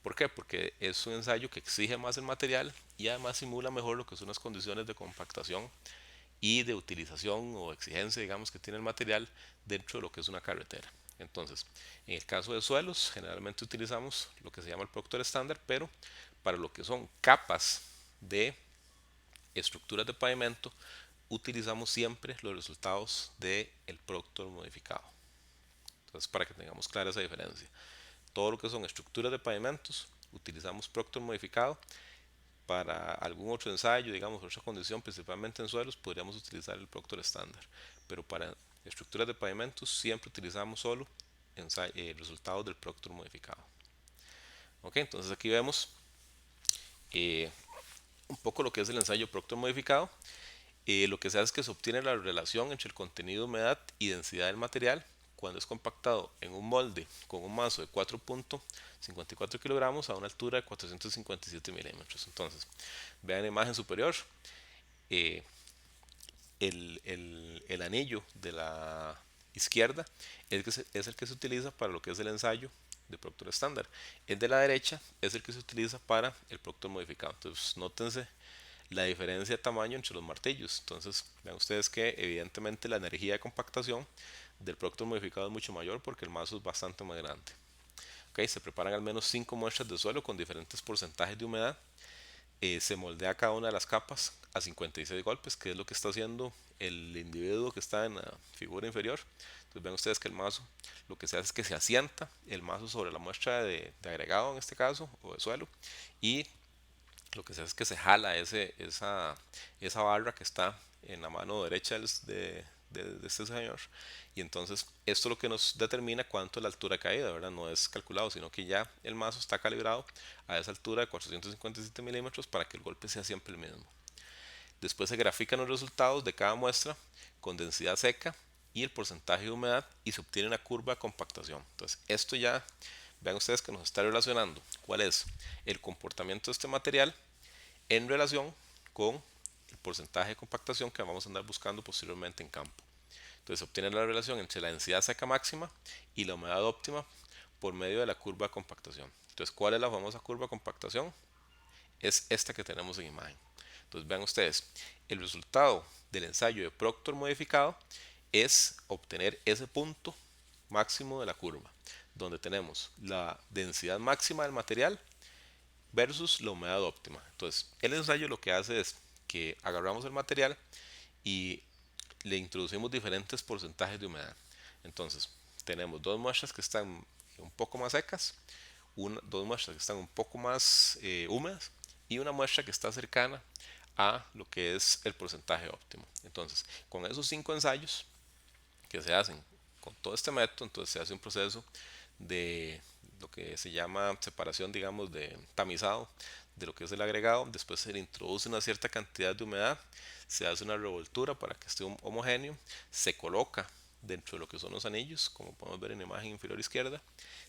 ¿Por qué? Porque es un ensayo que exige más el material y además simula mejor lo que son las condiciones de compactación y de utilización o exigencia, digamos, que tiene el material dentro de lo que es una carretera. Entonces, en el caso de suelos, generalmente utilizamos lo que se llama el Proctor estándar, pero para lo que son capas de estructuras de pavimento, utilizamos siempre los resultados del Proctor modificado. Entonces, para que tengamos clara esa diferencia. Todo lo que son estructuras de pavimentos, utilizamos Proctor modificado. Para algún otro ensayo, digamos, otra condición, principalmente en suelos, podríamos utilizar el Proctor estándar. Pero para estructuras de pavimentos siempre utilizamos solo resultados del Proctor modificado. Ok, entonces aquí vemos eh, un poco lo que es el ensayo Proctor modificado. Lo que se hace es que se obtiene la relación entre el contenido de humedad y densidad del material cuando es compactado en un molde con un mazo de 4.54 kilogramos a una altura de 457 milímetros. Entonces, vean la imagen superior, eh, el anillo de la izquierda es el que se utiliza para lo que es el ensayo de Proctor estándar. El de la derecha es el que se utiliza para el Proctor modificado. Entonces, nótense la diferencia de tamaño entre los martillos. Entonces, vean ustedes que evidentemente la energía de compactación del Proctor modificado es mucho mayor porque el mazo es bastante más grande. Okay, se preparan al menos 5 muestras de suelo con diferentes porcentajes de humedad se moldea cada una de las capas a 56 golpes, que es lo que está haciendo el individuo que está en la figura inferior. Entonces ven ustedes que el mazo lo que se hace es que se asienta el mazo sobre la muestra de agregado en este caso, o de suelo, y lo que se hace es que se jala esa barra que está en la mano derecha de este señor, y entonces esto es lo que nos determina cuánto es la altura caída, ¿verdad? No es calculado, sino que ya el mazo está calibrado a esa altura de 457 milímetros para que el golpe sea siempre el mismo. Después se grafican los resultados de cada muestra con densidad seca y el porcentaje de humedad, y se obtiene una curva de compactación. Entonces esto ya, vean ustedes que nos está relacionando cuál es el comportamiento de este material en relación con el porcentaje de compactación que vamos a andar buscando posteriormente en campo. Entonces se obtiene la relación entre la densidad seca máxima y la humedad óptima por medio de la curva de compactación. Entonces, ¿cuál es la famosa curva de compactación? Es esta que tenemos en imagen. Entonces vean ustedes, el resultado del ensayo de Proctor modificado es obtener ese punto máximo de la curva, donde tenemos la densidad máxima del material versus la humedad óptima. Entonces, el ensayo lo que hace es que agarramos el material y le introducimos diferentes porcentajes de humedad. Entonces, tenemos dos muestras que están un poco más secas, dos muestras que están un poco más húmedas, y una muestra que está cercana a lo que es el porcentaje óptimo. Entonces, con esos 5 ensayos que se hacen con todo este método, entonces se hace un proceso de lo que se llama separación, digamos, de tamizado de lo que es el agregado. Después se le introduce una cierta cantidad de humedad, se hace una revoltura para que esté homogéneo, se coloca dentro de lo que son los anillos, como podemos ver en la imagen inferior izquierda.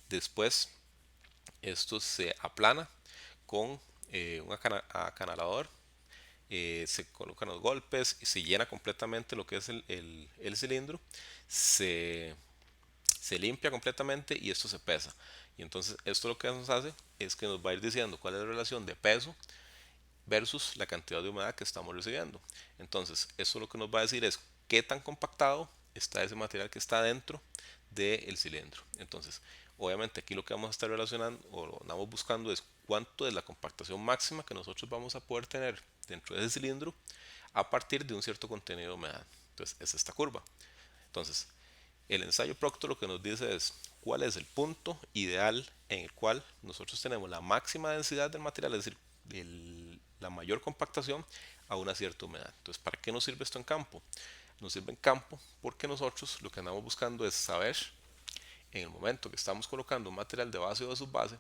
Después esto se aplana con un acanalador, se colocan los golpes y se llena completamente lo que es el cilindro, se, se limpia completamente y esto se pesa. Y entonces esto lo que nos hace es que nos va a ir diciendo cuál es la relación de peso versus la cantidad de humedad que estamos recibiendo. Entonces esto lo que nos va a decir es qué tan compactado está ese material que está dentro del cilindro. Entonces, obviamente aquí lo que vamos a estar relacionando o lo andamos buscando es cuánto es la compactación máxima que nosotros vamos a poder tener dentro de ese cilindro a partir de un cierto contenido de humedad. Entonces, es esta curva. Entonces, el ensayo Proctor lo que nos dice es cuál es el punto ideal en el cual nosotros tenemos la máxima densidad del material, es decir, la mayor compactación a una cierta humedad. Entonces, ¿para qué nos sirve esto en campo? Nos sirve en campo porque nosotros lo que andamos buscando es saber en el momento que estamos colocando un material de base o de subbase,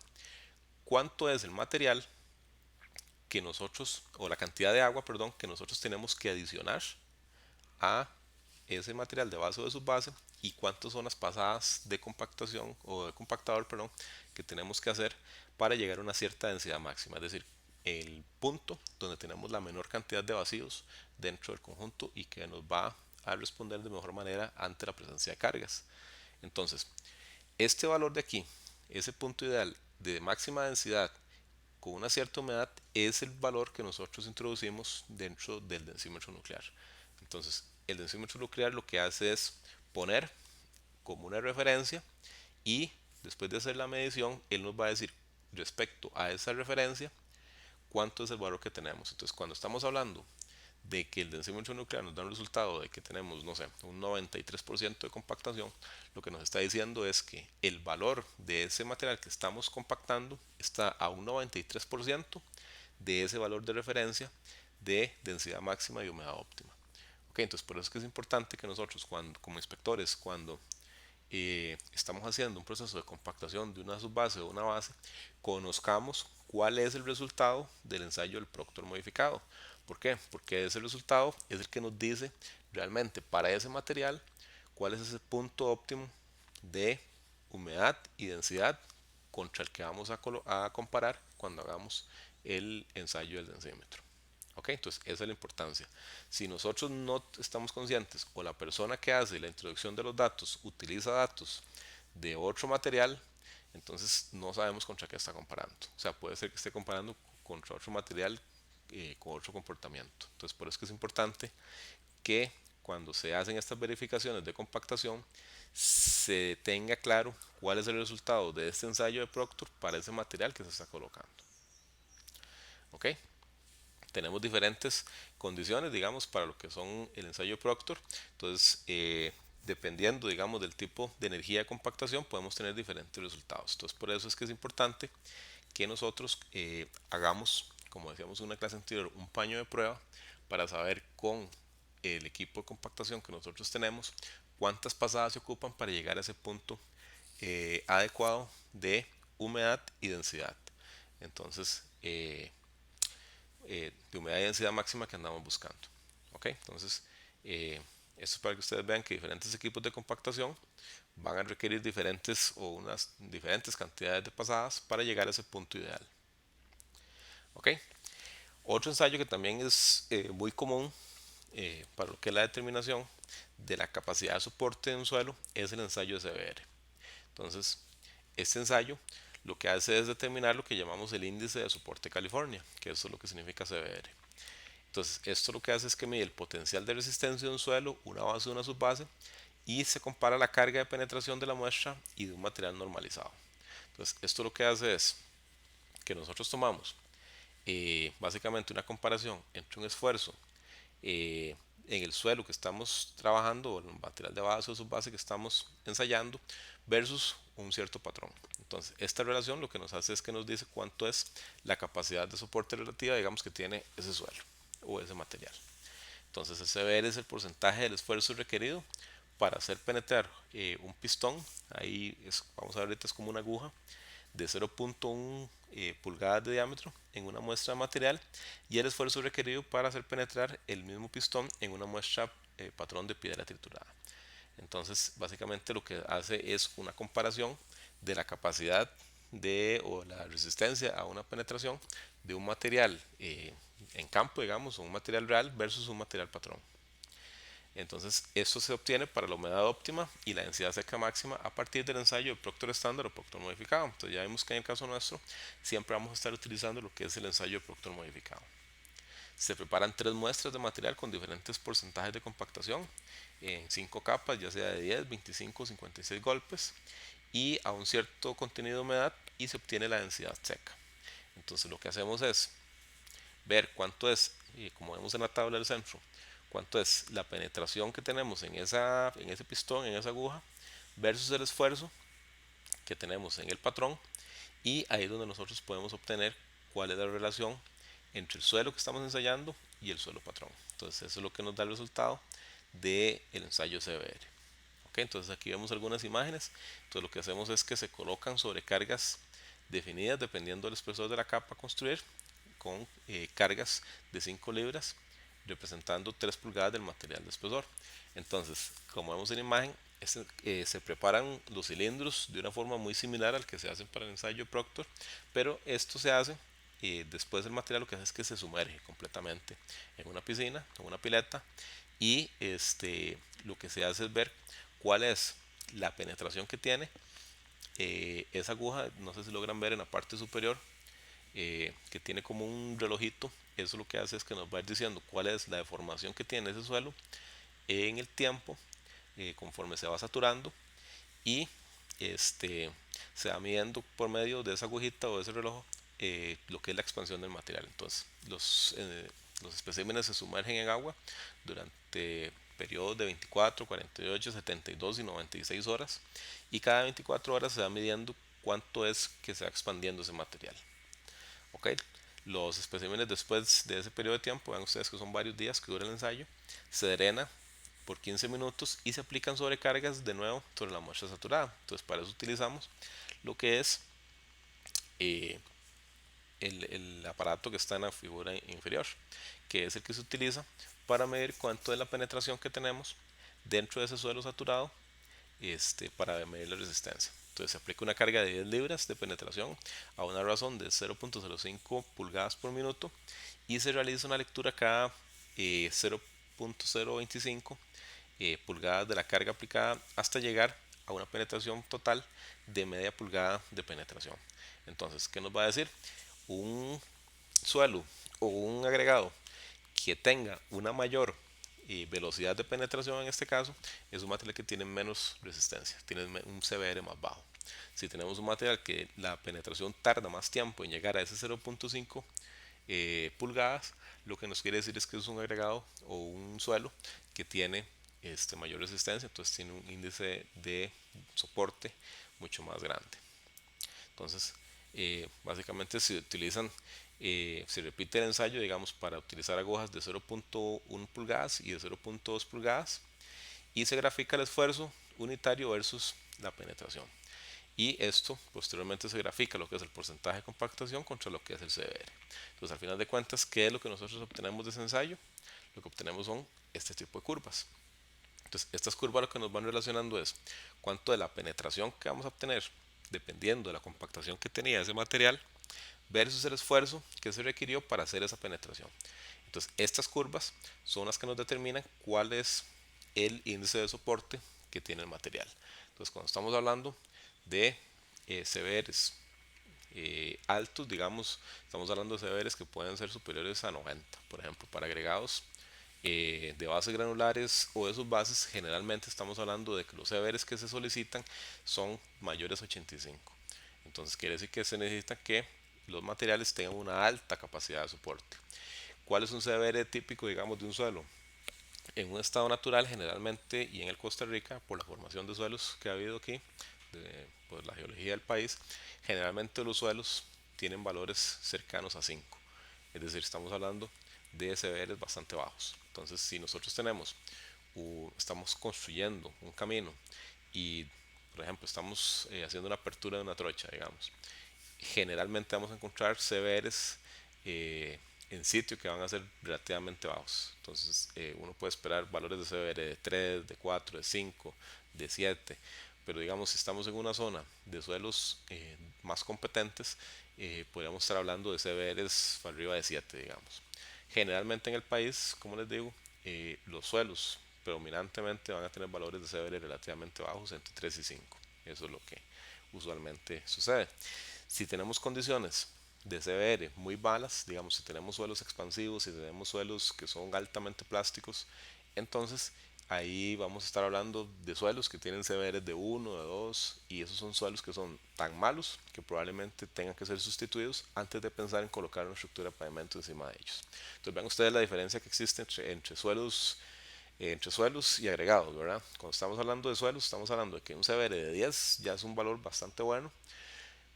cuánto es el material que nosotros, o la cantidad de agua, perdón, que nosotros tenemos que adicionar a ese material de base o de subbase, y cuántas son las pasadas de compactación o de compactador, perdón, que tenemos que hacer para llegar a una cierta densidad máxima, es decir, el punto donde tenemos la menor cantidad de vacíos dentro del conjunto y que nos va a responder de mejor manera ante la presencia de cargas. Entonces, este valor de aquí, ese punto ideal de máxima densidad con una cierta humedad, es el valor que nosotros introducimos dentro del densímetro nuclear. Entonces, el densímetro nuclear lo que hace es poner como una referencia, y después de hacer la medición, él nos va a decir respecto a esa referencia cuánto es el valor que tenemos. Entonces, cuando estamos hablando de que el densímetro nuclear nos da un resultado de que tenemos, no sé, un 93% de compactación, lo que nos está diciendo es que el valor de ese material que estamos compactando está a un 93% de ese valor de referencia de densidad máxima y humedad óptima. Ok, entonces por eso es que es importante que nosotros, como inspectores, cuando estamos haciendo un proceso de compactación de una subbase o una base, conozcamos cuál es el resultado del ensayo del Proctor modificado. ¿Por qué? Porque ese resultado es el que nos dice realmente para ese material cuál es ese punto óptimo de humedad y densidad contra el que vamos a comparar cuando hagamos el ensayo del densímetro. Ok, entonces esa es la importancia. Si nosotros no estamos conscientes, o la persona que hace la introducción de los datos utiliza datos de otro material, entonces no sabemos contra qué está comparando. O sea, puede ser que esté comparando contra otro material con otro comportamiento. Entonces por eso es que es importante que cuando se hacen estas verificaciones de compactación se tenga claro cuál es el resultado de este ensayo de Proctor para ese material que se está colocando. ¿Ok? tenemos diferentes condiciones, digamos, para lo que son el ensayo Proctor. Entonces, dependiendo, digamos, del tipo de energía de compactación, podemos tener diferentes resultados. Entonces, por eso es que es importante que nosotros hagamos, como decíamos en una clase anterior, un paño de prueba para saber con el equipo de compactación que nosotros tenemos cuántas pasadas se ocupan para llegar a ese punto adecuado de humedad y densidad. Entonces, de humedad y densidad máxima que andamos buscando. ¿Ok? Entonces, esto es para que ustedes vean que diferentes equipos de compactación van a requerir diferentes o unas diferentes cantidades de pasadas para llegar a ese punto ideal. ¿Ok? Otro ensayo que también es muy común para lo que es la determinación de la capacidad de soporte de un suelo es el ensayo de CBR. Entonces, este ensayo lo que hace es determinar lo que llamamos el índice de soporte California, que eso es lo que significa CBR. Entonces, esto lo que hace es que mide el potencial de resistencia de un suelo, una base y una subbase, y se compara la carga de penetración de la muestra y de un material normalizado. Entonces, esto lo que hace es que nosotros tomamos básicamente una comparación entre un esfuerzo eh, en el suelo que estamos trabajando o en el material de base o subbase que estamos ensayando versus un cierto patrón. Entonces, esta relación lo que nos hace es que nos dice cuánto es la capacidad de soporte relativa, digamos, que tiene ese suelo o ese material. Entonces, el CBR es el porcentaje del esfuerzo requerido para hacer penetrar un pistón. Ahí vamos a ver ahorita es como una aguja de 0.1 pulgadas de diámetro en una muestra de material y el esfuerzo requerido para hacer penetrar el mismo pistón en una muestra patrón de piedra triturada. Entonces, básicamente lo que hace es una comparación de la capacidad de o la resistencia a una penetración de un material en campo, digamos, o un material real versus un material patrón. Entonces, esto se obtiene para la humedad óptima y la densidad seca máxima a partir del ensayo de Proctor estándar o Proctor modificado. Entonces, ya vemos que en el caso nuestro siempre vamos a estar utilizando lo que es el ensayo de Proctor modificado. Se preparan 3 muestras de material con diferentes porcentajes de compactación en 5 capas, ya sea de 10, 25 o 56 golpes, y a un cierto contenido de humedad y se obtiene la densidad seca. Entonces, lo que hacemos es ver cuánto es, como vemos en la tabla del centro, cuánto es la penetración que tenemos en ese pistón, en esa aguja, versus el esfuerzo que tenemos en el patrón, y ahí es donde nosotros podemos obtener cuál es la relación entre el suelo que estamos ensayando y el suelo patrón. Entonces, eso es lo que nos da el resultado del ensayo CBR. ¿Ok? Entonces, aquí vemos algunas imágenes. Entonces, lo que hacemos es que se colocan sobrecargas definidas dependiendo del espesor de la capa a construir con cargas de 5 libras representando 3 pulgadas del material de espesor. Entonces, como vemos en la imagen, se preparan los cilindros de una forma muy similar al que se hacen para el ensayo Proctor, pero esto se hace después el material lo que hace es que se sumerge completamente en una piscina, en una pileta, y lo que se hace es ver cuál es la penetración que tiene esa aguja. No sé si logran ver en la parte superior que tiene como un relojito. Eso lo que hace es que nos va a ir diciendo cuál es la deformación que tiene ese suelo en el tiempo conforme se va saturando, y se va midiendo por medio de esa agujita o de ese reloj lo que es la expansión del material. Entonces, los especímenes se sumergen en agua durante periodos de 24, 48, 72 y 96 horas, y cada 24 horas se va midiendo cuánto es que se va expandiendo ese material. ¿Ok? Los especímenes después de ese periodo de tiempo, vean ustedes que son varios días que dura el ensayo, se drena por 15 minutos y se aplican sobrecargas de nuevo sobre la muestra saturada. Entonces, para eso utilizamos lo que es eh, el aparato que está en la figura inferior, que es el que se utiliza para medir cuánto es la penetración que tenemos dentro de ese suelo saturado para medir la resistencia. Entonces se aplica una carga de 10 libras de penetración a una razón de 0.05 pulgadas por minuto y se realiza una lectura cada 0.025 pulgadas de la carga aplicada hasta llegar a una penetración total de media pulgada de penetración. Entonces, ¿qué nos va a decir? Un suelo o un agregado que tenga una mayor velocidad de penetración, en este caso es un material que tiene menos resistencia, tiene un CBR más bajo. Si tenemos un material que la penetración tarda más tiempo en llegar a ese 0.5 pulgadas, lo que nos quiere decir es que es un agregado o un suelo que tiene mayor resistencia, entonces tiene un índice de soporte mucho más grande. Entonces, básicamente se utilizan, se repite el ensayo, digamos, para utilizar agujas de 0.1 pulgadas y de 0.2 pulgadas y se grafica el esfuerzo unitario versus la penetración. Y esto posteriormente se grafica lo que es el porcentaje de compactación contra lo que es el CBR. Entonces, al final de cuentas, ¿qué es lo que nosotros obtenemos de ese ensayo? Lo que obtenemos son este tipo de curvas. Entonces, estas curvas lo que nos van relacionando es cuánto de la penetración que vamos a obtener, dependiendo de la compactación que tenía ese material, versus el esfuerzo que se requirió para hacer esa penetración. Entonces, estas curvas son las que nos determinan cuál es el índice de soporte que tiene el material. Entonces, cuando estamos hablando de CBRs altos, digamos, estamos hablando de CBRs que pueden ser superiores a 90, por ejemplo, para agregados de bases granulares o de sus bases, generalmente estamos hablando de que los CBRs que se solicitan son mayores a 85. Entonces quiere decir que se necesita que los materiales tengan una alta capacidad de soporte. ¿Cuál es un CBR típico, digamos, de un suelo? En un estado natural generalmente y en el Costa Rica, por la formación de suelos que ha habido aquí, por la geología del país, generalmente los suelos tienen valores cercanos a 5. Es decir, estamos hablando de CBRs bastante bajos. Entonces, si nosotros estamos construyendo un camino y, por ejemplo, estamos haciendo una apertura de una trocha, digamos, generalmente vamos a encontrar CBRs en sitio que van a ser relativamente bajos. Entonces uno puede esperar valores de CBR de 3, de 4, de 5, de 7. Pero digamos, si estamos en una zona de suelos más competentes, podríamos estar hablando de CBRs para arriba de 7, digamos. Generalmente en el país, como les digo, los suelos predominantemente van a tener valores de CBR relativamente bajos, entre 3 y 5. Eso es lo que usualmente sucede. Si tenemos condiciones de CBR muy malas, digamos, si tenemos suelos expansivos, si tenemos suelos que son altamente plásticos, entonces ahí vamos a estar hablando de suelos que tienen CBR de 1, de 2, y esos son suelos que son tan malos que probablemente tengan que ser sustituidos antes de pensar en colocar una estructura de pavimento encima de ellos. Entonces vean ustedes la diferencia que existe entre suelos y agregados, ¿verdad? Cuando estamos hablando de suelos, estamos hablando de que un CBR de 10 ya es un valor bastante bueno,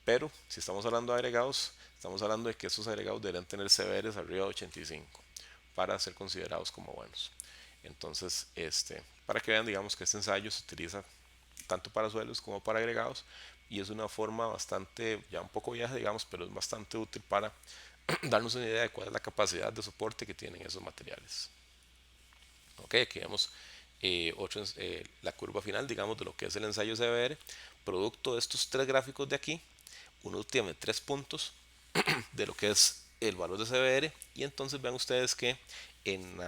pero si estamos hablando de agregados, estamos hablando de que estos agregados deberían tener CBRs arriba de 85 para ser considerados como buenos. Entonces, para que vean, digamos que este ensayo se utiliza tanto para suelos como para agregados y es una forma bastante, ya un poco vieja, digamos, pero es bastante útil para darnos una idea de cuál es la capacidad de soporte que tienen esos materiales. Ok, aquí vemos la curva final, digamos, de lo que es el ensayo CBR. Producto de estos tres gráficos de aquí, uno tiene 3 puntos de lo que es el valor de CBR y entonces vean ustedes que en,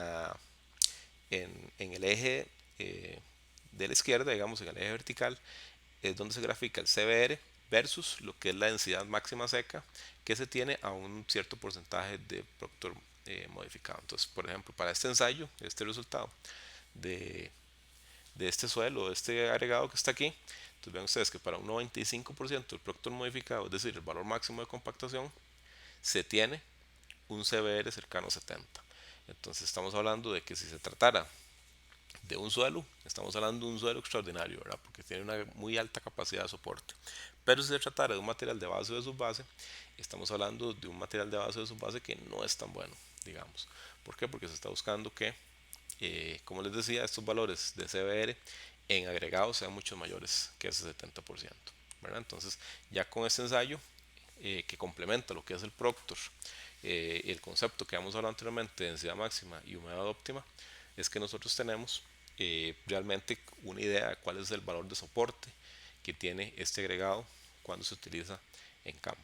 en el eje de la izquierda, digamos en el eje vertical, es donde se grafica el CBR versus lo que es la densidad máxima seca que se tiene a un cierto porcentaje de Proctor modificado. Entonces, por ejemplo, para este ensayo, este resultado de, de este suelo, de este agregado que está aquí, entonces vean ustedes que para un 95% del Proctor modificado, es decir, el valor máximo de compactación, se tiene un CBR cercano a 70. Entonces estamos hablando de que si se tratara de un suelo, estamos hablando de un suelo extraordinario, ¿verdad? Porque tiene una muy alta capacidad de soporte. Pero si se tratara de un material de base o de subbase, estamos hablando de un material de base o de subbase que no es tan bueno, digamos. ¿Por qué? Porque se está buscando que, como les decía, estos valores de CBR en agregados sean mucho mayores que ese 70%, ¿verdad? Entonces, ya con este ensayo que complementa lo que es el Proctor, el concepto que hemos hablado anteriormente de densidad máxima y humedad óptima, es que nosotros tenemos realmente una idea de cuál es el valor de soporte que tiene este agregado cuando se utiliza en campo.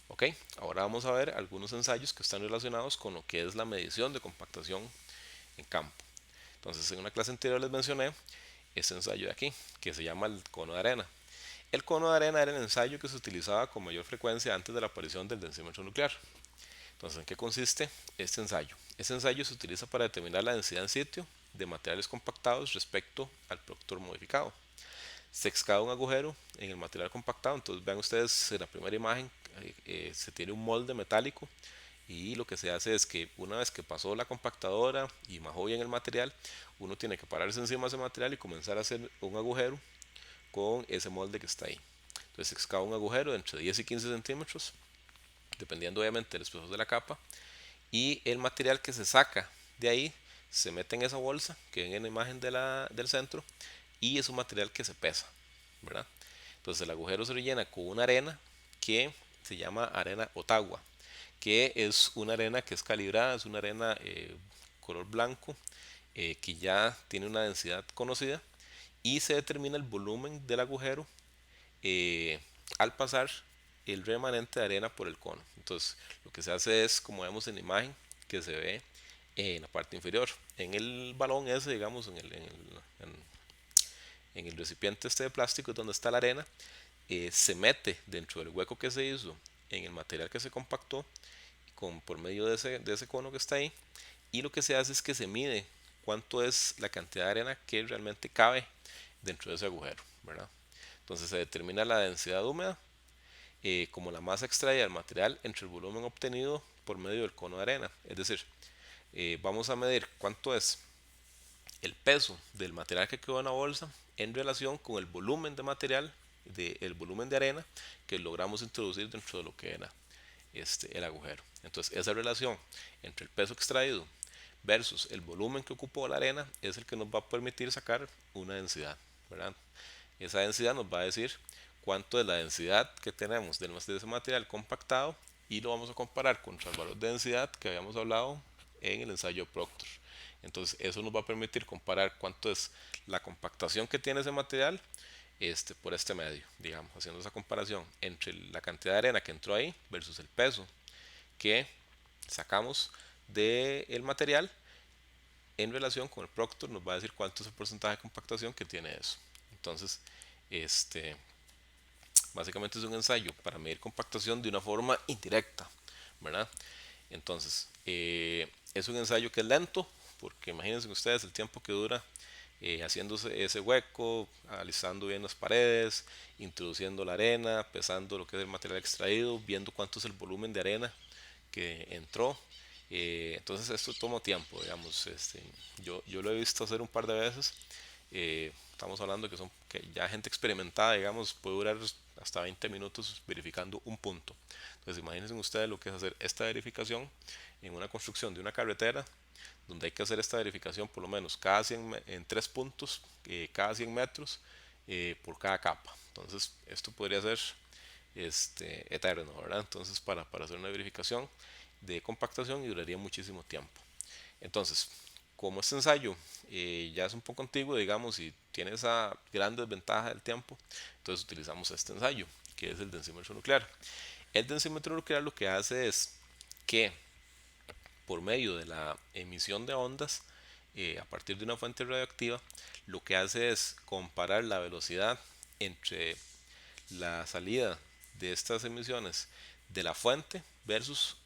Ok, ahora vamos a ver algunos ensayos que están relacionados con lo que es la medición de compactación en campo. Entonces, en una clase anterior les mencioné este ensayo de aquí, que se llama el cono de arena. El cono de arena era el ensayo que se utilizaba con mayor frecuencia antes de la aparición del densímetro nuclear. Entonces, ¿en qué consiste este ensayo? Este ensayo se utiliza para determinar la densidad en sitio de materiales compactados respecto al Proctor modificado. Se excava un agujero en el material compactado, entonces vean ustedes en la primera imagen se tiene un molde metálico y lo que se hace es que una vez que pasó la compactadora y majó bien el material, uno tiene que pararse encima de ese material y comenzar a hacer un agujero con ese molde que está ahí. Entonces se excava un agujero de entre 10 y 15 centímetros, dependiendo obviamente del espesor de la capa, y el material que se saca de ahí se mete en esa bolsa que ven en la imagen del centro y es un material que se pesa, ¿verdad? Entonces el agujero se rellena con una arena que se llama arena Ottawa, que es una arena que es calibrada, es una arena color blanco, que ya tiene una densidad conocida y se determina el volumen del agujero eh, al pasar el remanente de arena por el cono. Entonces lo que se hace es, como vemos en la imagen, que se ve en la parte inferior, en el balón ese, digamos, en el recipiente este de plástico donde está la arena, se mete dentro del hueco que se hizo en el material que se compactó por medio de ese cono que está ahí, y lo que se hace es que se mide cuánto es la cantidad de arena que realmente cabe dentro de ese agujero, ¿verdad? Entonces se determina la densidad húmeda como la masa extraída del material entre el volumen obtenido por medio del cono de arena. Es decir, vamos a medir cuánto es el peso del material que quedó en la bolsa en relación con el volumen de material, el volumen de arena que logramos introducir dentro de lo que era el agujero. Entonces esa relación entre el peso extraído versus el volumen que ocupó la arena es el que nos va a permitir sacar una densidad, ¿verdad? Esa densidad nos va a decir cuánto es la densidad que tenemos de ese material compactado y lo vamos a comparar contra el valor de densidad que habíamos hablado en el ensayo Proctor. Entonces eso nos va a permitir comparar cuánto es la compactación que tiene ese material por este medio, digamos, haciendo esa comparación entre la cantidad de arena que entró ahí versus el peso que sacamos del material en relación con el Proctor, nos va a decir cuánto es el porcentaje de compactación que tiene eso. Entonces, este, básicamente es un ensayo para medir compactación de una forma indirecta, ¿verdad? Entonces, es un ensayo que es lento, porque imagínense ustedes el tiempo que dura haciendo ese hueco, alisando bien las paredes, introduciendo la arena, pesando lo que es el material extraído, viendo cuánto es el volumen de arena que entró. Entonces esto toma tiempo, digamos. Yo lo he visto hacer un par de veces. Estamos hablando que ya gente experimentada, digamos, puede durar hasta 20 minutos verificando un punto. Entonces imagínense ustedes lo que es hacer esta verificación en una construcción de una carretera, donde hay que hacer esta verificación por lo menos en 3 puntos, cada 100 metros, por cada capa. Entonces esto podría ser eterno, ¿verdad? Entonces para hacer una verificación de compactación y duraría muchísimo tiempo. Entonces, como este ensayo ya es un poco antiguo, digamos, y tiene esa gran desventaja del tiempo, entonces utilizamos este ensayo, que es el densímetro nuclear. El densímetro nuclear lo que hace es que por medio de la emisión de ondas a partir de una fuente radioactiva, lo que hace es comparar la velocidad entre la salida de estas emisiones de la fuente versus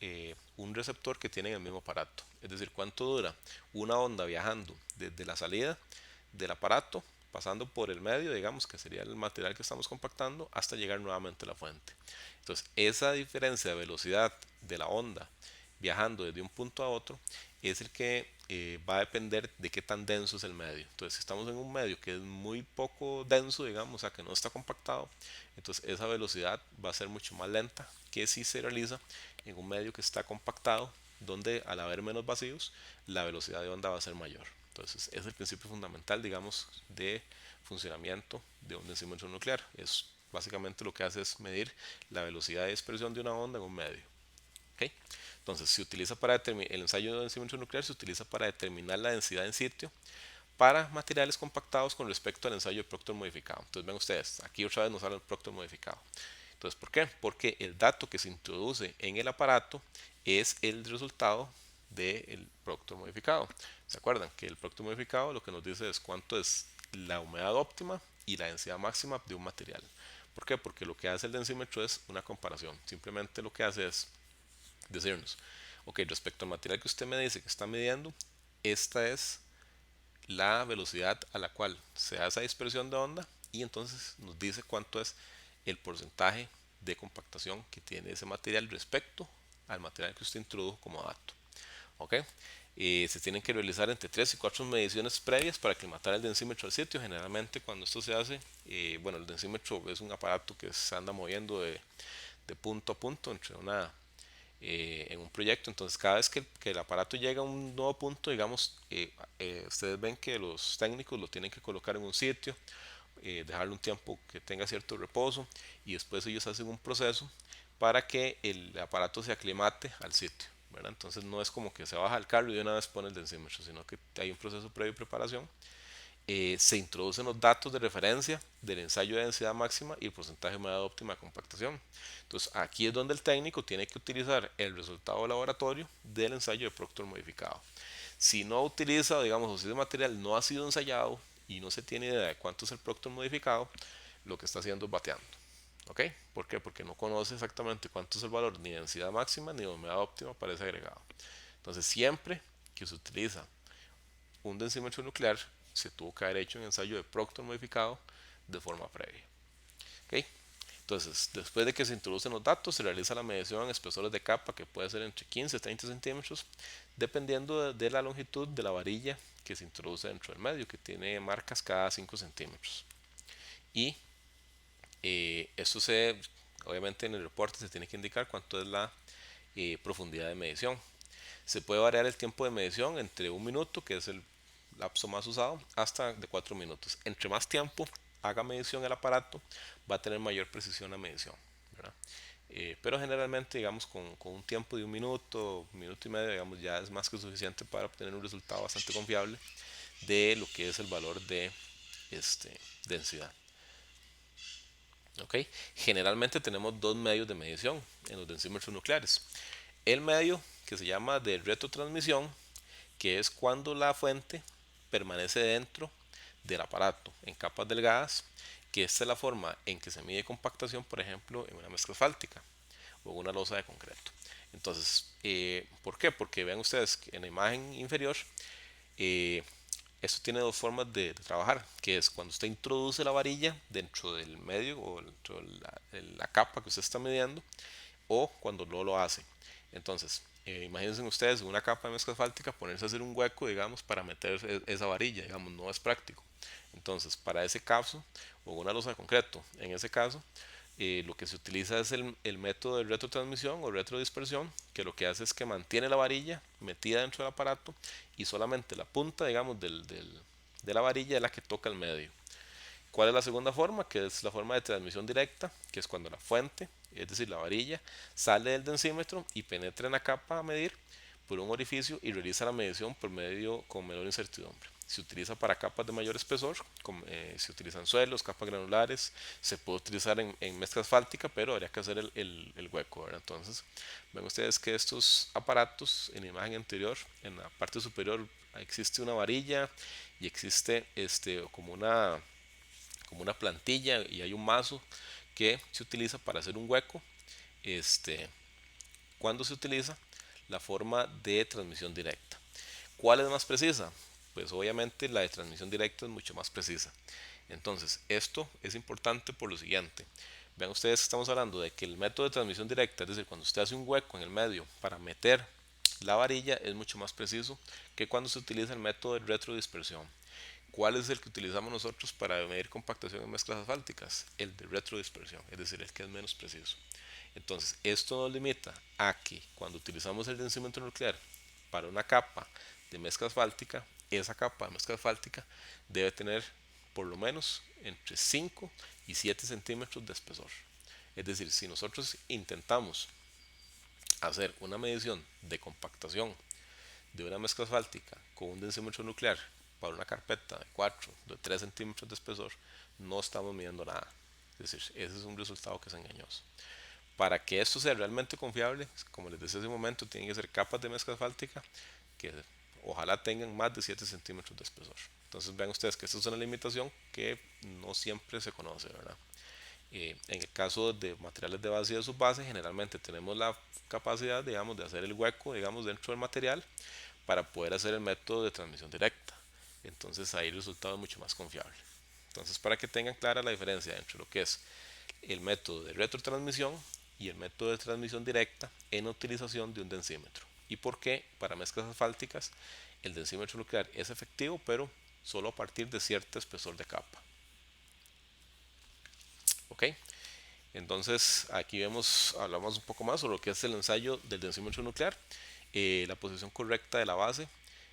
un receptor que tiene el mismo aparato. Es decir, cuánto dura una onda viajando desde la salida del aparato, pasando por el medio, digamos, que sería el material que estamos compactando, hasta llegar nuevamente a la fuente. Entonces, esa diferencia de velocidad de la onda viajando desde un punto a otro es el que va a depender de qué tan denso es el medio. Entonces, si estamos en un medio que es muy poco denso, digamos, o sea, que no está compactado, entonces esa velocidad va a ser mucho más lenta que si se realiza en un medio que está compactado, donde al haber menos vacíos, la velocidad de onda va a ser mayor. Entonces, es el principio fundamental, digamos, de funcionamiento de un densímetro nuclear. Es básicamente lo que hace es medir la velocidad de dispersión de una onda en un medio. ¿Okay? Entonces, se utiliza para el ensayo de densímetro nuclear se utiliza para determinar la densidad en sitio para materiales compactados con respecto al ensayo de Proctor modificado. Entonces, ven ustedes, aquí otra vez nos habla el Proctor modificado. Entonces, ¿por qué? Porque el dato que se introduce en el aparato es el resultado del Proctor modificado. ¿Se acuerdan? Que el Proctor modificado lo que nos dice es cuánto es la humedad óptima y la densidad máxima de un material. ¿Por qué? Porque lo que hace el densímetro es una comparación. Simplemente lo que hace es decirnos, ok, respecto al material que usted me dice que está midiendo, esta es la velocidad a la cual se da esa dispersión de onda y entonces nos dice cuánto es el porcentaje de compactación que tiene ese material respecto al material que usted introdujo como dato. ¿Ok? Se tienen que realizar entre 3 y 4 mediciones previas para aclimatar el densímetro al sitio. Generalmente cuando esto se hace, bueno, el densímetro es un aparato que se anda moviendo de punto a punto en un proyecto. Entonces cada vez que el aparato llega a un nuevo punto, digamos, ustedes ven que los técnicos lo tienen que colocar en un sitio, dejarle un tiempo que tenga cierto reposo y después ellos hacen un proceso para que el aparato se aclimate al sitio, ¿verdad? Entonces no es como que se baja el carro y de una vez pone el densímetro, sino que hay un proceso previo de preparación. Se introducen los datos de referencia del ensayo de densidad máxima y el porcentaje de humedad óptima de compactación. Entonces aquí es donde el técnico tiene que utilizar el resultado de laboratorio del ensayo de Proctor modificado. Si no utiliza, digamos, o si ese material no ha sido ensayado y no se tiene idea de cuánto es el Proctor modificado, lo que está haciendo es bateando. ¿Ok? ¿Por qué? Porque no conoce exactamente cuánto es el valor ni de densidad máxima ni de humedad óptima para ese agregado. Entonces siempre que se utiliza un densímetro nuclear, se tuvo que haber hecho un ensayo de Proctor modificado de forma previa. ¿Ok? Entonces, después de que se introducen los datos, se realiza la medición en espesores de capa que puede ser entre 15 y 30 centímetros, dependiendo de la longitud de la varilla que se introduce dentro del medio, que tiene marcas cada 5 centímetros. Y esto obviamente en el reporte se tiene que indicar cuánto es la profundidad de medición. Se puede variar el tiempo de medición entre un minuto, que es el lapso más usado, hasta de 4 minutos. Entre más tiempo haga medición el aparato, va a tener mayor precisión la medición, ¿verdad? Pero generalmente, digamos, con un tiempo de un minuto y medio, digamos, ya es más que suficiente para obtener un resultado bastante confiable de lo que es el valor de densidad. ¿Ok? Generalmente tenemos dos medios de medición en los densímetros nucleares. El medio que se llama de retrotransmisión, que es cuando la fuente permanece dentro del aparato en capas delgadas, que esta es la forma en que se mide compactación, por ejemplo, en una mezcla asfáltica o en una losa de concreto. Entonces, ¿por qué? Porque vean ustedes que en la imagen inferior, eh, esto tiene dos formas de trabajar, que es cuando usted introduce la varilla dentro del medio o dentro de la capa que usted está midiendo, o cuando no lo hace. Entonces, imagínense ustedes en una capa de mezcla asfáltica ponerse a hacer un hueco, digamos, para meter esa varilla, digamos, no es práctico. Entonces, para ese caso, o una losa de concreto, en ese caso, lo que se utiliza es el método de retrotransmisión o retrodispersión, que lo que hace es que mantiene la varilla metida dentro del aparato y solamente la punta, digamos, de la varilla es la que toca el medio. ¿Cuál es la segunda forma? Que es la forma de transmisión directa, que es cuando la fuente, es decir, la varilla, sale del densímetro y penetra en la capa a medir por un orificio y realiza la medición por medio con menor incertidumbre. Se utiliza para capas de mayor espesor, se utilizan suelos, capas granulares, se puede utilizar en mezcla asfáltica, pero habría que hacer el hueco, ¿verdad? Entonces, ven ustedes que estos aparatos, en la imagen anterior, en la parte superior, existe una varilla y existe como una plantilla y hay un mazo que se utiliza para hacer un hueco. Cuando se utiliza la forma de transmisión directa. ¿Cuál es más precisa? Pues obviamente la de transmisión directa es mucho más precisa. Entonces, esto es importante por lo siguiente. Vean ustedes que estamos hablando de que el método de transmisión directa, es decir, cuando usted hace un hueco en el medio para meter la varilla, es mucho más preciso que cuando se utiliza el método de retrodispersión. ¿Cuál es el que utilizamos nosotros para medir compactación en mezclas asfálticas? El de retrodispersión, es decir, el que es menos preciso. Entonces, esto nos limita a que cuando utilizamos el densímetro nuclear para una capa de mezcla asfáltica, esa capa de mezcla asfáltica debe tener por lo menos entre 5 y 7 centímetros de espesor. Es decir, si nosotros intentamos hacer una medición de compactación de una mezcla asfáltica con un densímetro nuclear para una carpeta de 4, de 3 centímetros de espesor, no estamos midiendo nada. Es decir, ese es un resultado que es engañoso. Para que esto sea realmente confiable, como les decía hace un momento, tienen que ser capas de mezcla asfáltica que ojalá tengan más de 7 centímetros de espesor. Entonces vean ustedes que esta es una limitación que no siempre se conoce, ¿verdad? En el caso de materiales de base y de subbase, generalmente tenemos la capacidad, digamos, de hacer el hueco, digamos, dentro del material para poder hacer el método de transmisión directa. Entonces ahí el resultado es mucho más confiable. Entonces, para que tengan clara la diferencia entre lo que es el método de retrotransmisión y el método de transmisión directa en utilización de un densímetro. ¿Y por qué? Para mezclas asfálticas el densímetro nuclear es efectivo, pero solo a partir de cierto espesor de capa. ¿Ok? Entonces aquí hablamos un poco más sobre lo que es el ensayo del densímetro nuclear, la posición correcta de la base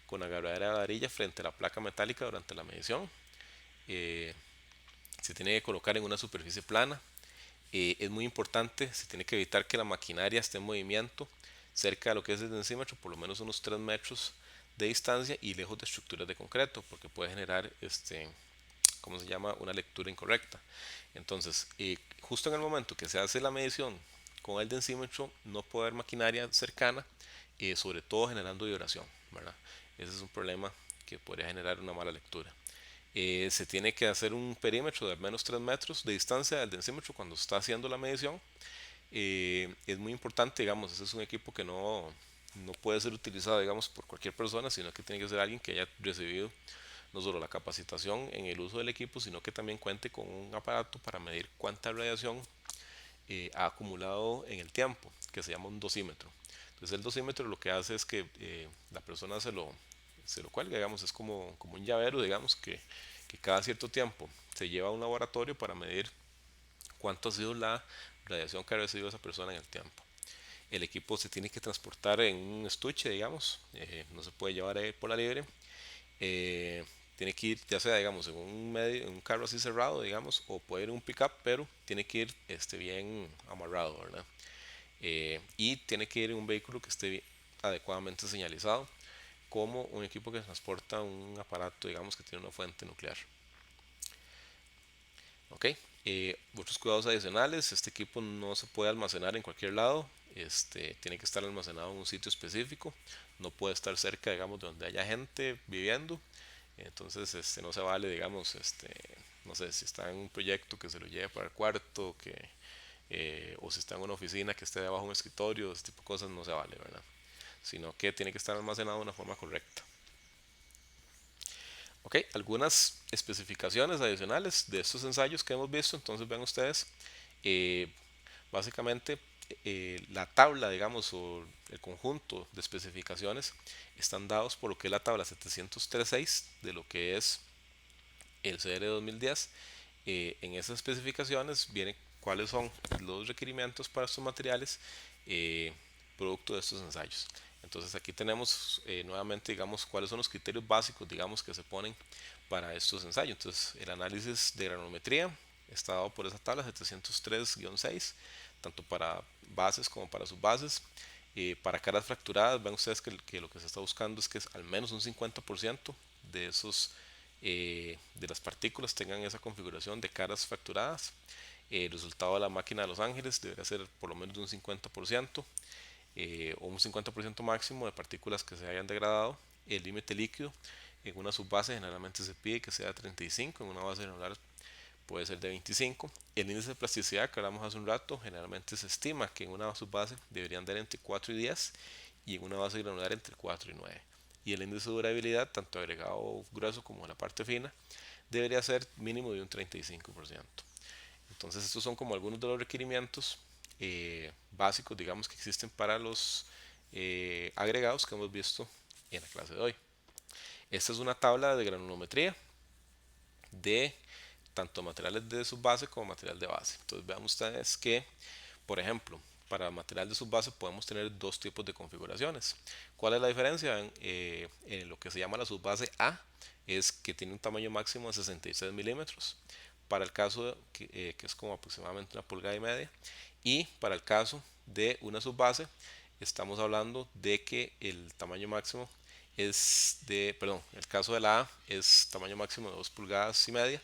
con agarradera de varilla frente a la placa metálica durante la medición. Eh, se tiene que colocar en una superficie plana. Es muy importante, se tiene que evitar que la maquinaria esté en movimiento cerca de lo que es el densímetro, por lo menos unos 3 metros de distancia y lejos de estructuras de concreto, porque puede generar ¿cómo se llama? Una lectura incorrecta. Entonces, justo en el momento que se hace la medición con el densímetro, no puede haber maquinaria cercana, sobre todo generando vibración, ¿verdad? Ese es un problema que podría generar una mala lectura. Se tiene que hacer un perímetro de al menos 3 metros de distancia del densímetro cuando está haciendo la medición. Es muy importante, digamos, ese es un equipo que no puede ser utilizado, digamos, por cualquier persona, sino que tiene que ser alguien que haya recibido no solo la capacitación en el uso del equipo, sino que también cuente con un aparato para medir cuánta radiación ha acumulado en el tiempo, que se llama un dosímetro. Entonces el dosímetro lo que hace es que la persona se lo cuelga, digamos, es como un llavero, digamos, que cada cierto tiempo se lleva a un laboratorio para medir cuánto ha sido la radiación que ha recibido esa persona en el tiempo. El equipo se tiene que transportar en un estuche, digamos, no se puede llevar por la libre. eh, Tiene que ir ya sea digamos en un carro así cerrado, digamos, o puede ir en un pickup, pero tiene que ir bien amarrado, ¿verdad? Y tiene que ir en un vehículo que esté adecuadamente señalizado, como un equipo que transporta un aparato, digamos, que tiene una fuente nuclear. Ok. Otros cuidados adicionales: este equipo no se puede almacenar en cualquier lado, tiene que estar almacenado en un sitio específico, no puede estar cerca, digamos, de donde haya gente viviendo. Entonces no se vale, digamos, no sé, si está en un proyecto que se lo lleve para el cuarto, o si está en una oficina que esté debajo de un escritorio, ese tipo de cosas no se vale, ¿verdad? Sino que tiene que estar almacenado de una forma correcta. Ok, algunas especificaciones adicionales de estos ensayos que hemos visto. Entonces vean ustedes, eh, básicamente la tabla, digamos, o el conjunto de especificaciones están dados por lo que es la tabla 736 de lo que es el CR 2010. En esas especificaciones vienen cuáles son los requerimientos para estos materiales, eh, producto de estos ensayos. Entonces aquí tenemos nuevamente, digamos, cuáles son los criterios básicos, digamos, que se ponen para estos ensayos. Entonces el análisis de granometría está dado por esa tabla 703-6, tanto para bases como para subbases. Para caras fracturadas, ven ustedes que lo que se está buscando es que al menos un 50% de de las partículas tengan esa configuración de caras fracturadas. El resultado de la máquina de Los Ángeles debería ser por lo menos de un 50%, o un 50% máximo de partículas que se hayan degradado. El límite líquido en una subbase generalmente se pide que sea de 35, en una base granular puede ser de 25. El índice de plasticidad que hablamos hace un rato, generalmente se estima que en una subbase deberían dar entre 4 y 10 y en una base granular entre 4 y 9. Y el índice de durabilidad, tanto agregado grueso como la parte fina, debería ser mínimo de un 35%. Entonces estos son como algunos de los requerimientos básicos, digamos, que existen para los agregados que hemos visto en la clase de hoy. Esta es una tabla de granulometría de tanto materiales de subbase como material de base. Entonces vean ustedes que, por ejemplo, para material de subbase podemos tener dos tipos de configuraciones. ¿Cuál es la diferencia? En lo que se llama la subbase A, es que tiene un tamaño máximo de 66 milímetros, para el caso que es como aproximadamente una pulgada y media, y para el caso de una subbase estamos hablando de que el tamaño máximo el caso de la A es tamaño máximo de 2 pulgadas y media,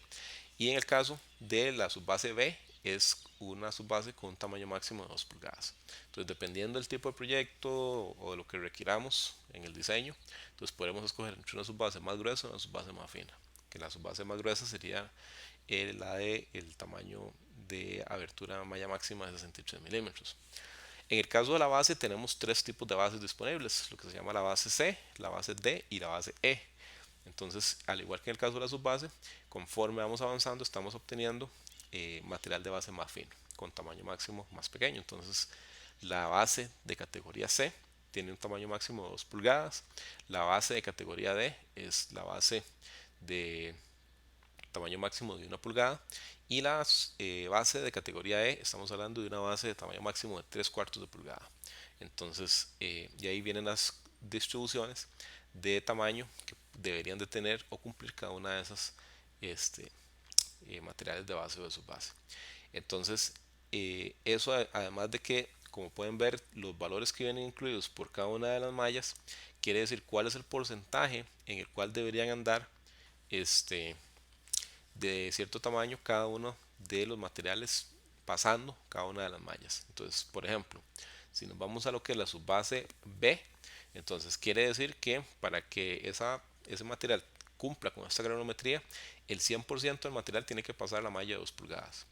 y en el caso de la subbase B es una subbase con un tamaño máximo de 2 pulgadas. Entonces, dependiendo del tipo de proyecto o de lo que requiramos en el diseño, entonces podemos escoger entre una subbase más gruesa y una subbase más fina. Que la subbase más gruesa sería la de el tamaño de abertura malla máxima de 63 milímetros. En el caso de la base tenemos tres tipos de bases disponibles, lo que se llama la base C, la base D y la base E. Entonces, al igual que en el caso de la subbase, conforme vamos avanzando estamos obteniendo material de base más fino, con tamaño máximo más pequeño. Entonces, la base de categoría C tiene un tamaño máximo de 2 pulgadas. La base de categoría D es la base de tamaño máximo de 1 pulgada. Y la base de categoría E, estamos hablando de una base de tamaño máximo de 3/4 de pulgada. Entonces, y ahí vienen las distribuciones de tamaño que deberían de tener o cumplir cada una de esas este, materiales de base o de subbase. Entonces, eso además de que, como pueden ver, los valores que vienen incluidos por cada una de las mallas, quiere decir cuál es el porcentaje en el cual deberían andar este, de cierto tamaño cada uno de los materiales pasando cada una de las mallas. Entonces, por ejemplo, si nos vamos a lo que es la subbase B, entonces quiere decir que para que ese material cumpla con esta granometría, el 100% del material tiene que pasar la malla de 2 pulgadas.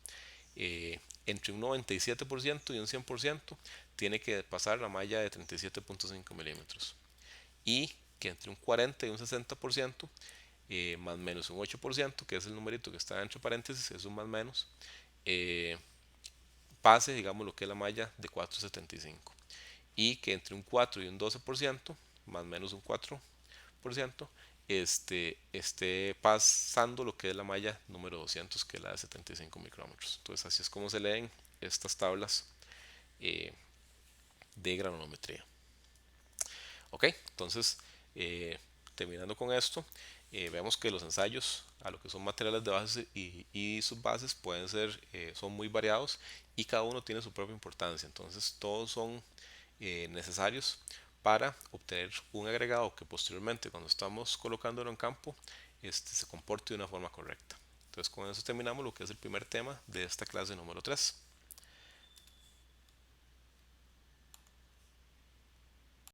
Entre un 97% y un 100% tiene que pasar la malla de 37.5 milímetros. Y que entre un 40 y un 60%, más menos un 8%, que es el numerito que está entre paréntesis, es un más menos, pase, digamos, lo que es la malla de 4,75. Y que entre un 4 y un 12%, más menos un 4%, esté pasando lo que es la malla número 200, que es la de 75 micrómetros. Entonces, así es como se leen estas tablas eh, de granometría. Ok, entonces, terminando con esto, vemos que los ensayos a lo que son materiales de base y subbases pueden ser, son muy variados y cada uno tiene su propia importancia. Entonces, todos son necesarios para obtener un agregado que posteriormente, cuando estamos colocándolo en campo, se comporte de una forma correcta. Entonces, con eso terminamos lo que es el primer tema de esta clase número 3.